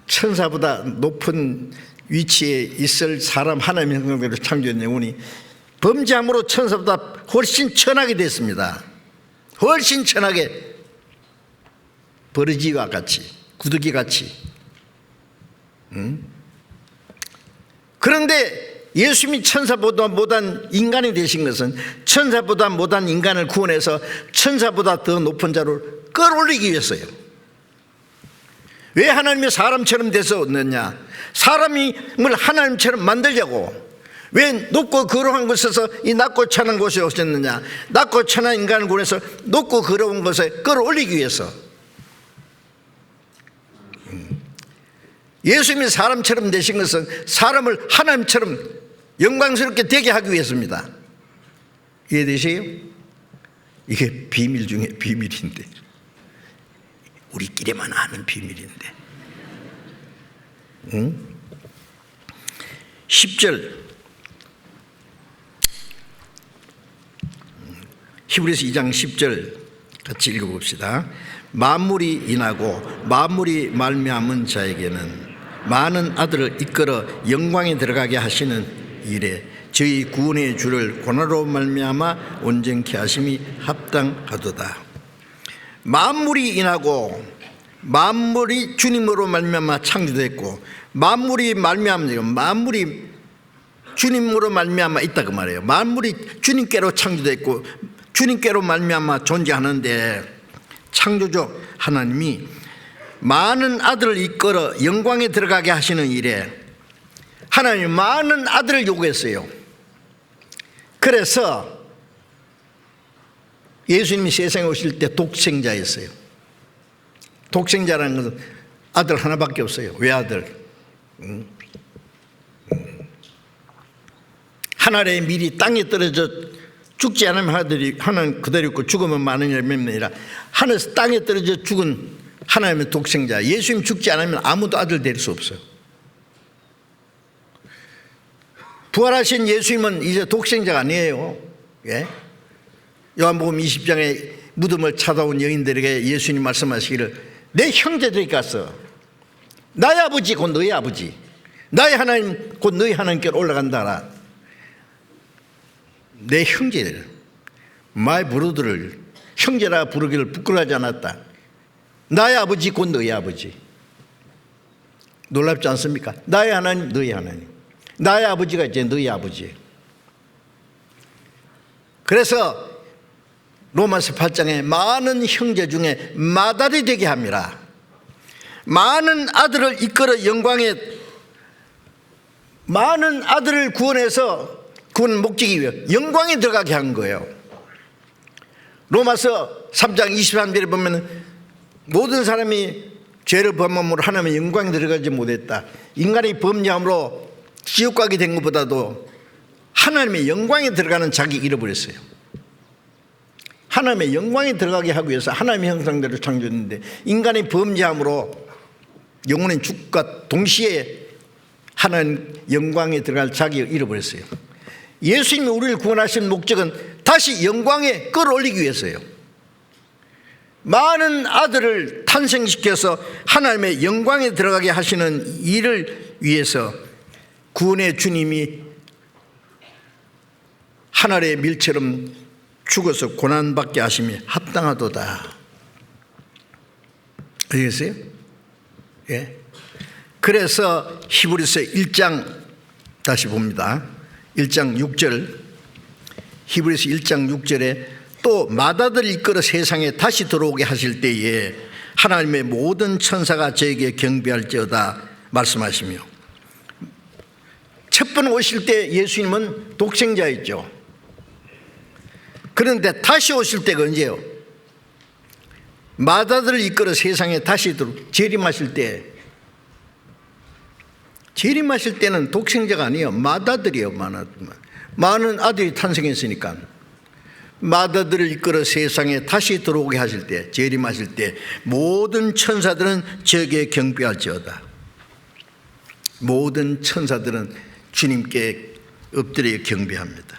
천사보다 높은 위치에 있을 사람, 하나님의 형상대로 창조된 영혼이 범죄함으로 천사보다 훨씬 천하게 됐습니다. 훨씬 천하게, 버러지와 같이, 구더기 같이. 그런데 예수님이 천사보다 못한 인간이 되신 것은 천사보다 못한 인간을 구원해서 천사보다 더 높은 자로 끌어올리기 위해서요. 왜 하나님이 사람처럼 돼서 얻느냐? 사람을 하나님처럼 만들려고. 왜 높고 거룩한 곳에서 이 낮고 천한 곳에 오셨느냐? 낮고 천한 인간을 구원해서 높고 거룩한 곳에 끌어올리기 위해서. 예수님이 사람처럼 되신 것은 사람을 하나님처럼 영광스럽게 되게 하기 위해서입니다. 이해되세요? 이게 비밀 중에 비밀인데, 우리끼리만 아는 비밀인데. 10절 히브리서 2장 10절 같이 읽어봅시다. 만물이 인하고 만물이 말미암은 자에게는 많은 아들을 이끌어 영광에 들어가게 하시는 일에 저희 구원의 주를 고난으로 말미암아 온전케 하심이 합당하도다. 만물이 인하고 만물이 주님으로 말미암아 창조됐고, 만물이 말미암는, 만물이 주님으로 말미암아 있다 그 말이에요. 만물이 주님께로 창조됐고 주님께로 말미암아 존재하는데, 창조주 하나님이 많은 아들을 이끌어 영광에 들어가게 하시는 일에 하나님이 많은 아들을 요구했어요. 그래서 예수님이 세상에 오실 때 독생자였어요. 독생자라는 것은 아들 하나밖에 없어요. 외아들. 하늘의 밀이 땅에 떨어져 죽지 않으면 하나는 그대로 있고 죽으면 많은 열매가 아니라 하늘에서 땅에 떨어져 죽은 하나님의 독생자 예수님 죽지 않으면 아무도 아들 될 수 없어요. 부활하신 예수님은 이제 독생자가 아니에요. 예? 요한복음 20장에 무덤을 찾아온 여인들에게 예수님 말씀하시기를 내 형제들이 가서 나의 아버지 곧 너의 아버지, 나의 하나님 곧 너의 하나님께로 올라간다라. 내 형제들, my brother를 형제라 부르기를 부끄러워하지 않았다. 나의 아버지 곧 너의 아버지. 놀랍지 않습니까? 나의 하나님, 너의 하나님. 나의 아버지가 이제 너의 아버지예요. 그래서 로마서 8장에 많은 형제 중에 맏아들이 되게 합니다. 많은 아들을 이끌어 영광에, 많은 아들을 구원해서 구원 목적이 위해 영광에 들어가게 한 거예요. 로마서 3장 23절에 보면 모든 사람이 죄를 범함으로 하나님의 영광에 들어가지 못했다. 인간이 범죄함으로 지옥 가게 된 것보다도 하나님의 영광에 들어가는 자기 잃어버렸어요. 하나님의 영광에 들어가게 하기 위해서 하나님의 형상대로 창조했는데 인간이 범죄함으로 영혼의 죽과 동시에 하나님 영광에 들어갈 자기를 잃어버렸어요. 예수님이 우리를 구원하신 목적은 다시 영광에 끌어올리기 위해서요. 많은 아들을 탄생시켜서 하나님의 영광에 들어가게 하시는 일을 위해서 구원의 주님이 하늘의 밀처럼 죽어서 고난받게 하심이 합당하도다. 알겠어요? 예? 그래서 히브리서 1장 다시 봅니다. 1장 6절, 히브리서 1장 6절에 또 마다들을 이끌어 세상에 다시 들어오게 하실 때에 하나님의 모든 천사가 저에게 경배할지어다 말씀하시며, 첫 번 오실 때 예수님은 독생자였죠. 그런데 다시 오실 때가 언제요? 마다들을 이끌어 세상에 다시 재림하실 때, 재림하실 때는 독생자가 아니에요. 마다들이에요. 많은 아들이 탄생했으니까. 마다들을 이끌어 세상에 다시 들어오게 하실 때, 재림하실 때 모든 천사들은 저에게 경배할지어다. 모든 천사들은 주님께 엎드려 경배합니다.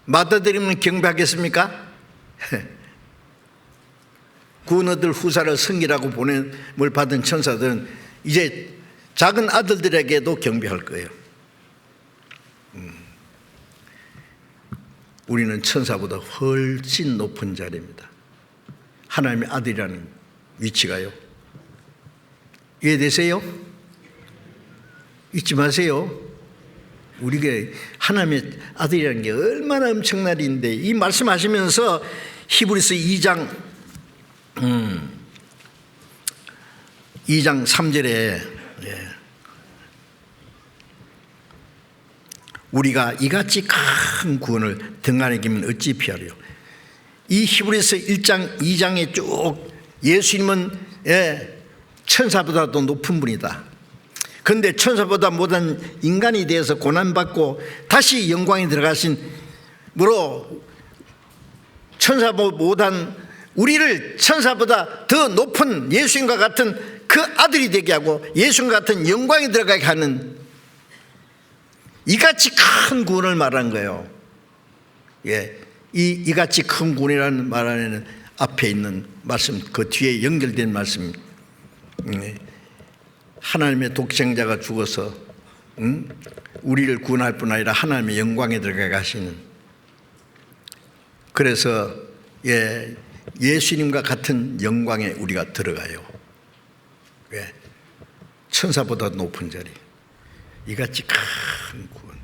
마다들이면 경배하겠습니까? 구원 얻을 후사를 성이라고 보냄을 받은 천사들은 이제 작은 아들들에게도 경배할 거예요. 우리는 천사보다 훨씬 높은 자리입니다. 하나님의 아들이라는 위치가요. 이해되세요? 잊지 마세요. 우리가 하나님의 아들이라는 게 얼마나 엄청난 일인데, 이 말씀하시면서 히브리서 2장 3절에 우리가 이같이 큰 구원을 등한히 기면 어찌 피하리요. 이 히브리서 1장 2장에 쭉 예수님은 천사보다도 높은 분이다. 그런데 천사보다 못한 인간이 되어서 고난받고 다시 영광에 들어가신 무로 천사보다 못한 우리를 천사보다 더 높은 예수님과 같은 그 아들이 되게 하고 예수님과 같은 영광에 들어가게 하는 이같이 큰 구원을 말한 거예요. 이같이 큰 구원이라는 말 안에는 앞에 있는 말씀, 그 뒤에 연결된 말씀, 하나님의 독생자가 죽어서 우리를 구원할 뿐 아니라 하나님의 영광에 들어가게 하시는, 그래서 예수님과 같은 영광에 우리가 들어가요. 천사보다 높은 자리, 이같이 큰 구원.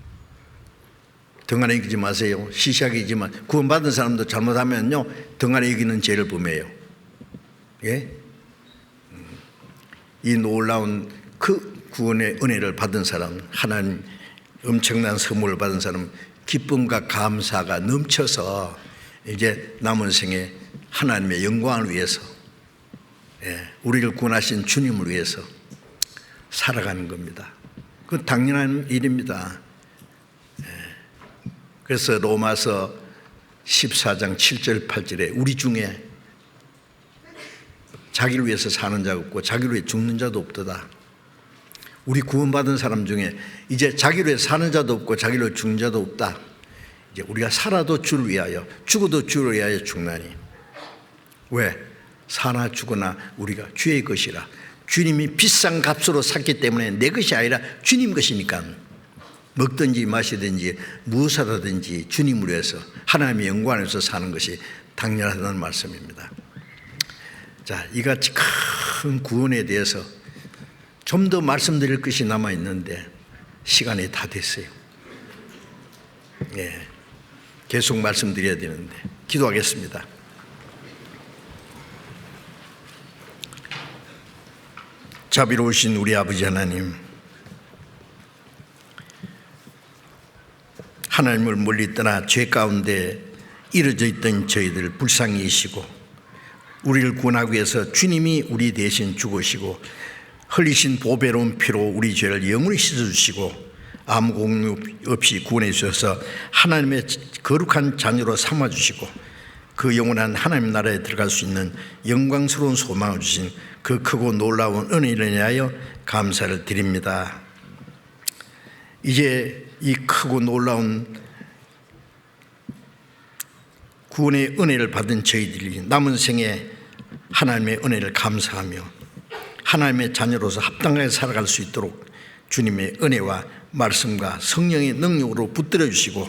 등한에 이기지 마세요. 시시하게 이기지만 구원받은 사람도 잘못하면요 등한에 이기는 죄를 범해요. 이 놀라운 그 구원의 은혜를 받은 사람, 하나님 엄청난 선물을 받은 사람, 기쁨과 감사가 넘쳐서 이제 남은 생에 하나님의 영광을 위해서, 우리를 구원하신 주님을 위해서 살아가는 겁니다. 그 당연한 일입니다. 그래서 로마서 14장 7절 8절에 우리 중에 자기를 위해서 사는 자가 없고 자기를 위해 죽는 자도 없도다. 우리 구원받은 사람 중에 이제 자기를 위해 사는 자도 없고 자기를 위해 죽는 자도 없다. 이제 우리가 살아도 주를 위하여, 죽어도 주를 위하여 죽나니. 왜? 사나 죽으나 우리가 주의 것이라. 주님이 비싼 값으로 샀기 때문에 내 것이 아니라 주님 것이니까 먹든지 마시든지 무엇을 하든지 주님을 위해서, 하나님의 영광을 위해서 사는 것이 당연하다는 말씀입니다. 자, 이같이 큰 구원에 대해서 좀 더 말씀드릴 것이 남아있는데 시간이 다 됐어요. 계속 말씀드려야 되는데 기도하겠습니다. 자비로우신 우리 아버지 하나님, 하나님을 멀리 떠나 죄 가운데 이루어져 있던 저희들 불쌍히 여기시고 우리를 구원하기 위해서 주님이 우리 대신 죽으시고 흘리신 보배로운 피로 우리 죄를 영원히 씻어주시고 아무 공로 없이 구원해 주셔서 하나님의 거룩한 자녀로 삼아주시고 그 영원한 하나님 나라에 들어갈 수 있는 영광스러운 소망을 주신 그 크고 놀라운 은혜를 인하여 감사를 드립니다. 이제 이 크고 놀라운 구원의 은혜를 받은 저희들이 남은 생에 하나님의 은혜를 감사하며 하나님의 자녀로서 합당하게 살아갈 수 있도록 주님의 은혜와 말씀과 성령의 능력으로 붙들어 주시고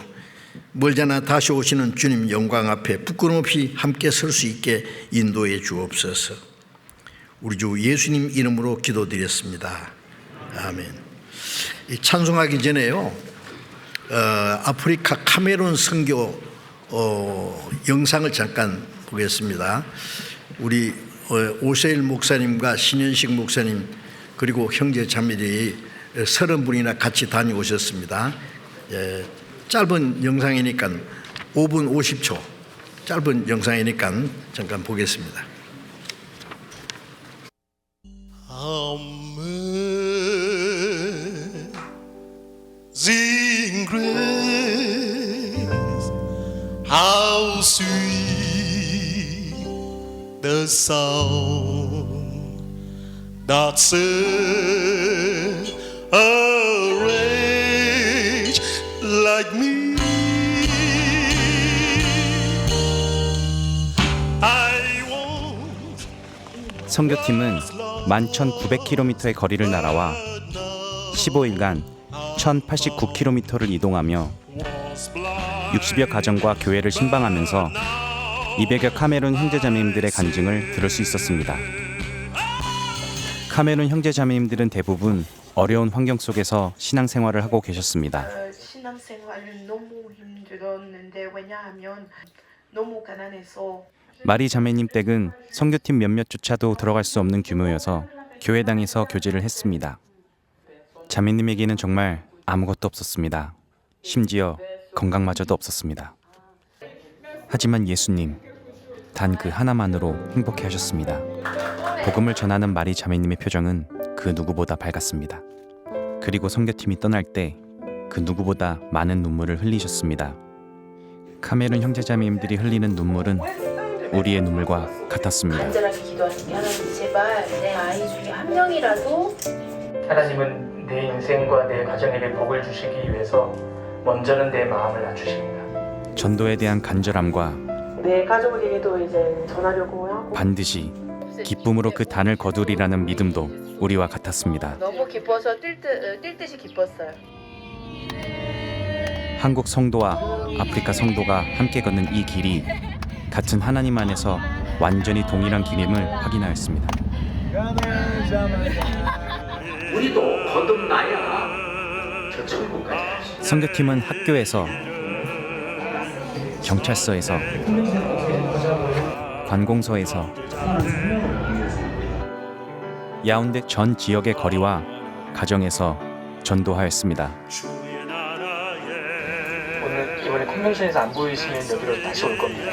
멀잖아 다시 오시는 주님 영광 앞에 부끄럼 없이 함께 설 수 있게 인도해 주옵소서. 우리 주 예수님 이름으로 기도드렸습니다. 아멘. 이 찬송하기 전에요, 아프리카 카메룬 선교 영상을 잠깐 보겠습니다. 우리 오세일 목사님과 신현식 목사님 그리고 형제 자매들이 30분이나 같이 다녀오셨습니다. 짧은 영상이니까 5분 50초 짧은 영상이니까 잠깐 보겠습니다. Amazing grace, how sweet the sound that saved a wretch like me. I want 선교팀은 11,900km의 거리를 날아와 15일간 1,089km를 이동하며 60여 가정과 교회를 신방하면서 200여 카메룬 형제자매님들의 간증을 들을 수 있었습니다. 카메룬 형제자매님들은 대부분 어려운 환경 속에서 신앙생활을 하고 계셨습니다. 신앙생활은 너무 힘들었는데 왜냐하면 너무 가난해서 마리 자매님 댁은 선교팀 몇몇조차도 들어갈 수 없는 규모여서 교회당에서 교제를 했습니다. 자매님에게는 정말 아무것도 없었습니다. 심지어 건강마저도 없었습니다. 하지만 예수님, 단 그 하나만으로 행복해 하셨습니다. 복음을 전하는 마리 자매님의 표정은 그 누구보다 밝았습니다. 그리고 선교팀이 떠날 때 그 누구보다 많은 눈물을 흘리셨습니다. 카메룬 형제자매님들이 흘리는 눈물은 우리의 눈물과 같았습니다. 간절하게 기도하시게 하나님 제발 내 아이 중에 한 명이라도 하나님은 내 인생과 내 가정에게 복을 주시기 위해서 먼저는 내 마음을 낮추십니다. 전도에 대한 간절함과 내 가족에게도 이제 전하려고 하고 반드시 기쁨으로 그 단을 거두리라는 믿음도 우리와 같았습니다. 너무 기뻐서 뛸 듯이 기뻤어요. 한국 성도와 아프리카 성도가 함께 걷는 이 길이 같은 하나님 안에서 완전히 동일한 길임을 확인하였습니다. 우리도 거듭나야 저 천국까지 갈 수 있어요. 선교팀은 학교에서, 경찰서에서, 관공서에서, 야운데 전 지역의 거리와 가정에서 전도하였습니다. 오늘 이번에 컨벤션에서 안 보이시면 여기로 다시 올 겁니다.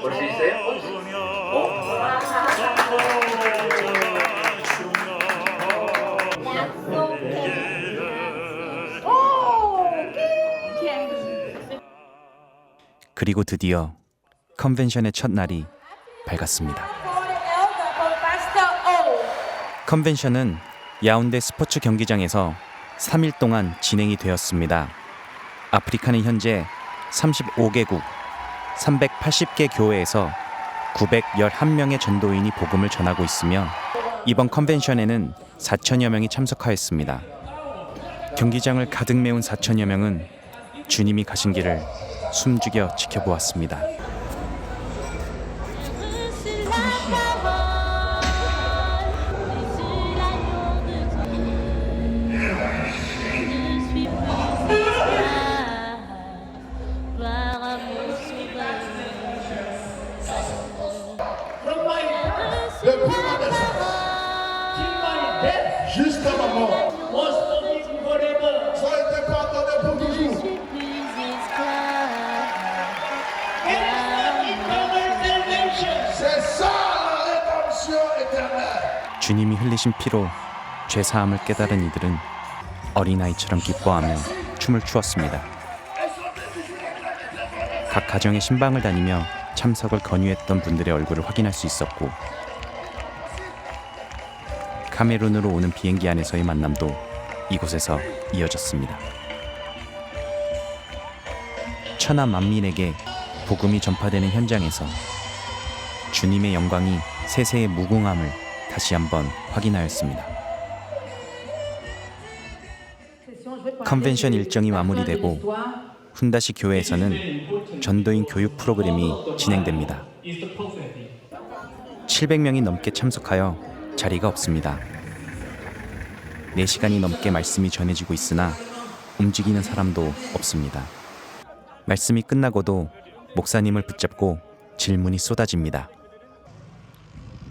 올 수 있어요? 그리고 드디어 컨벤션의 첫날이 밝았습니다. 컨벤션은 야운데 스포츠 경기장에서 3일 동안 진행이 되었습니다. 아프리카는 현재 35개국 380개 교회에서 911명의 전도인이 복음을 전하고 있으며 이번 컨벤션에는 4천여 명이 참석하였습니다. 경기장을 가득 메운 4천여 명은 주님이 가신 길을 숨죽여 지켜보았습니다. 주님이 흘리신 피로 죄사함을 깨달은 이들은 어린아이처럼 기뻐하며 춤을 추었습니다. 각 가정의 신방을 다니며 참석을 권유했던 분들의 얼굴을 확인할 수 있었고 카메룬으로 오는 비행기 안에서의 만남도 이곳에서 이어졌습니다. 천하 만민에게 복음이 전파되는 현장에서 주님의 영광이 세세의 무궁함을 다시 한번 확인하였습니다. 컨벤션 일정이 마무리되고 훈다시 교회에서는 전도인 교육 프로그램이 진행됩니다. 700명이 넘게 참석하여 자리가 없습니다. 4시간이 넘게 말씀이 전해지고 있으나 움직이는 사람도 없습니다. 말씀이 끝나고도 목사님을 붙잡고 질문이 쏟아집니다.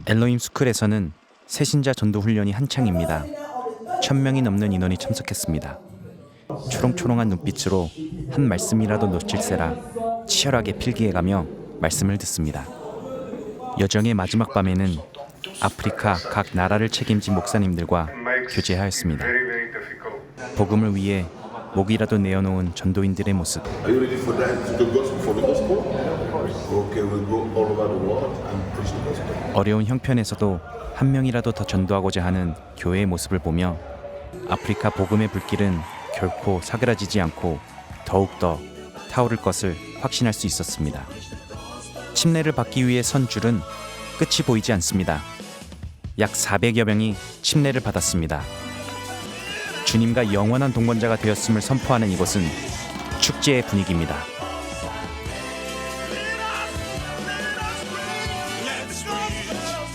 엘로힘 스쿨에서는 새신자 전도 훈련이 한창입니다. 1000명이 넘는 인원이 참석했습니다. 초롱초롱한 눈빛으로 한 말씀이라도 놓칠세라 치열하게 필기해가며 말씀을 듣습니다. 여정의 마지막 밤에는 아프리카 각 나라를 책임진 목사님들과 교제하였습니다. 복음을 위해 목이라도 내어놓은 전도인들의 모습. Are you ready for that? The gospel for the gospel? Okay, we'll go all over the world and preach the gospel. 어려운 형편에서도 한 명이라도 더 전도하고자 하는 교회의 모습을 보며 아프리카 복음의 불길은 결코 사그라지지 않고 더욱더 타오를 것을 확신할 수 있었습니다. 침례를 받기 위해 선 줄은 끝이 보이지 않습니다. 약 400여 명이 침례를 받았습니다. 주님과 영원한 동반자가 되었음을 선포하는 이곳은 축제의 분위기입니다.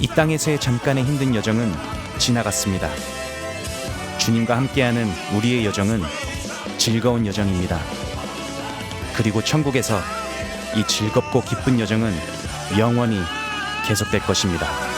이 땅에서의 잠깐의 힘든 여정은 지나갔습니다. 주님과 함께하는 우리의 여정은 즐거운 여정입니다. 그리고 천국에서 이 즐겁고 기쁜 여정은 영원히 계속될 것입니다.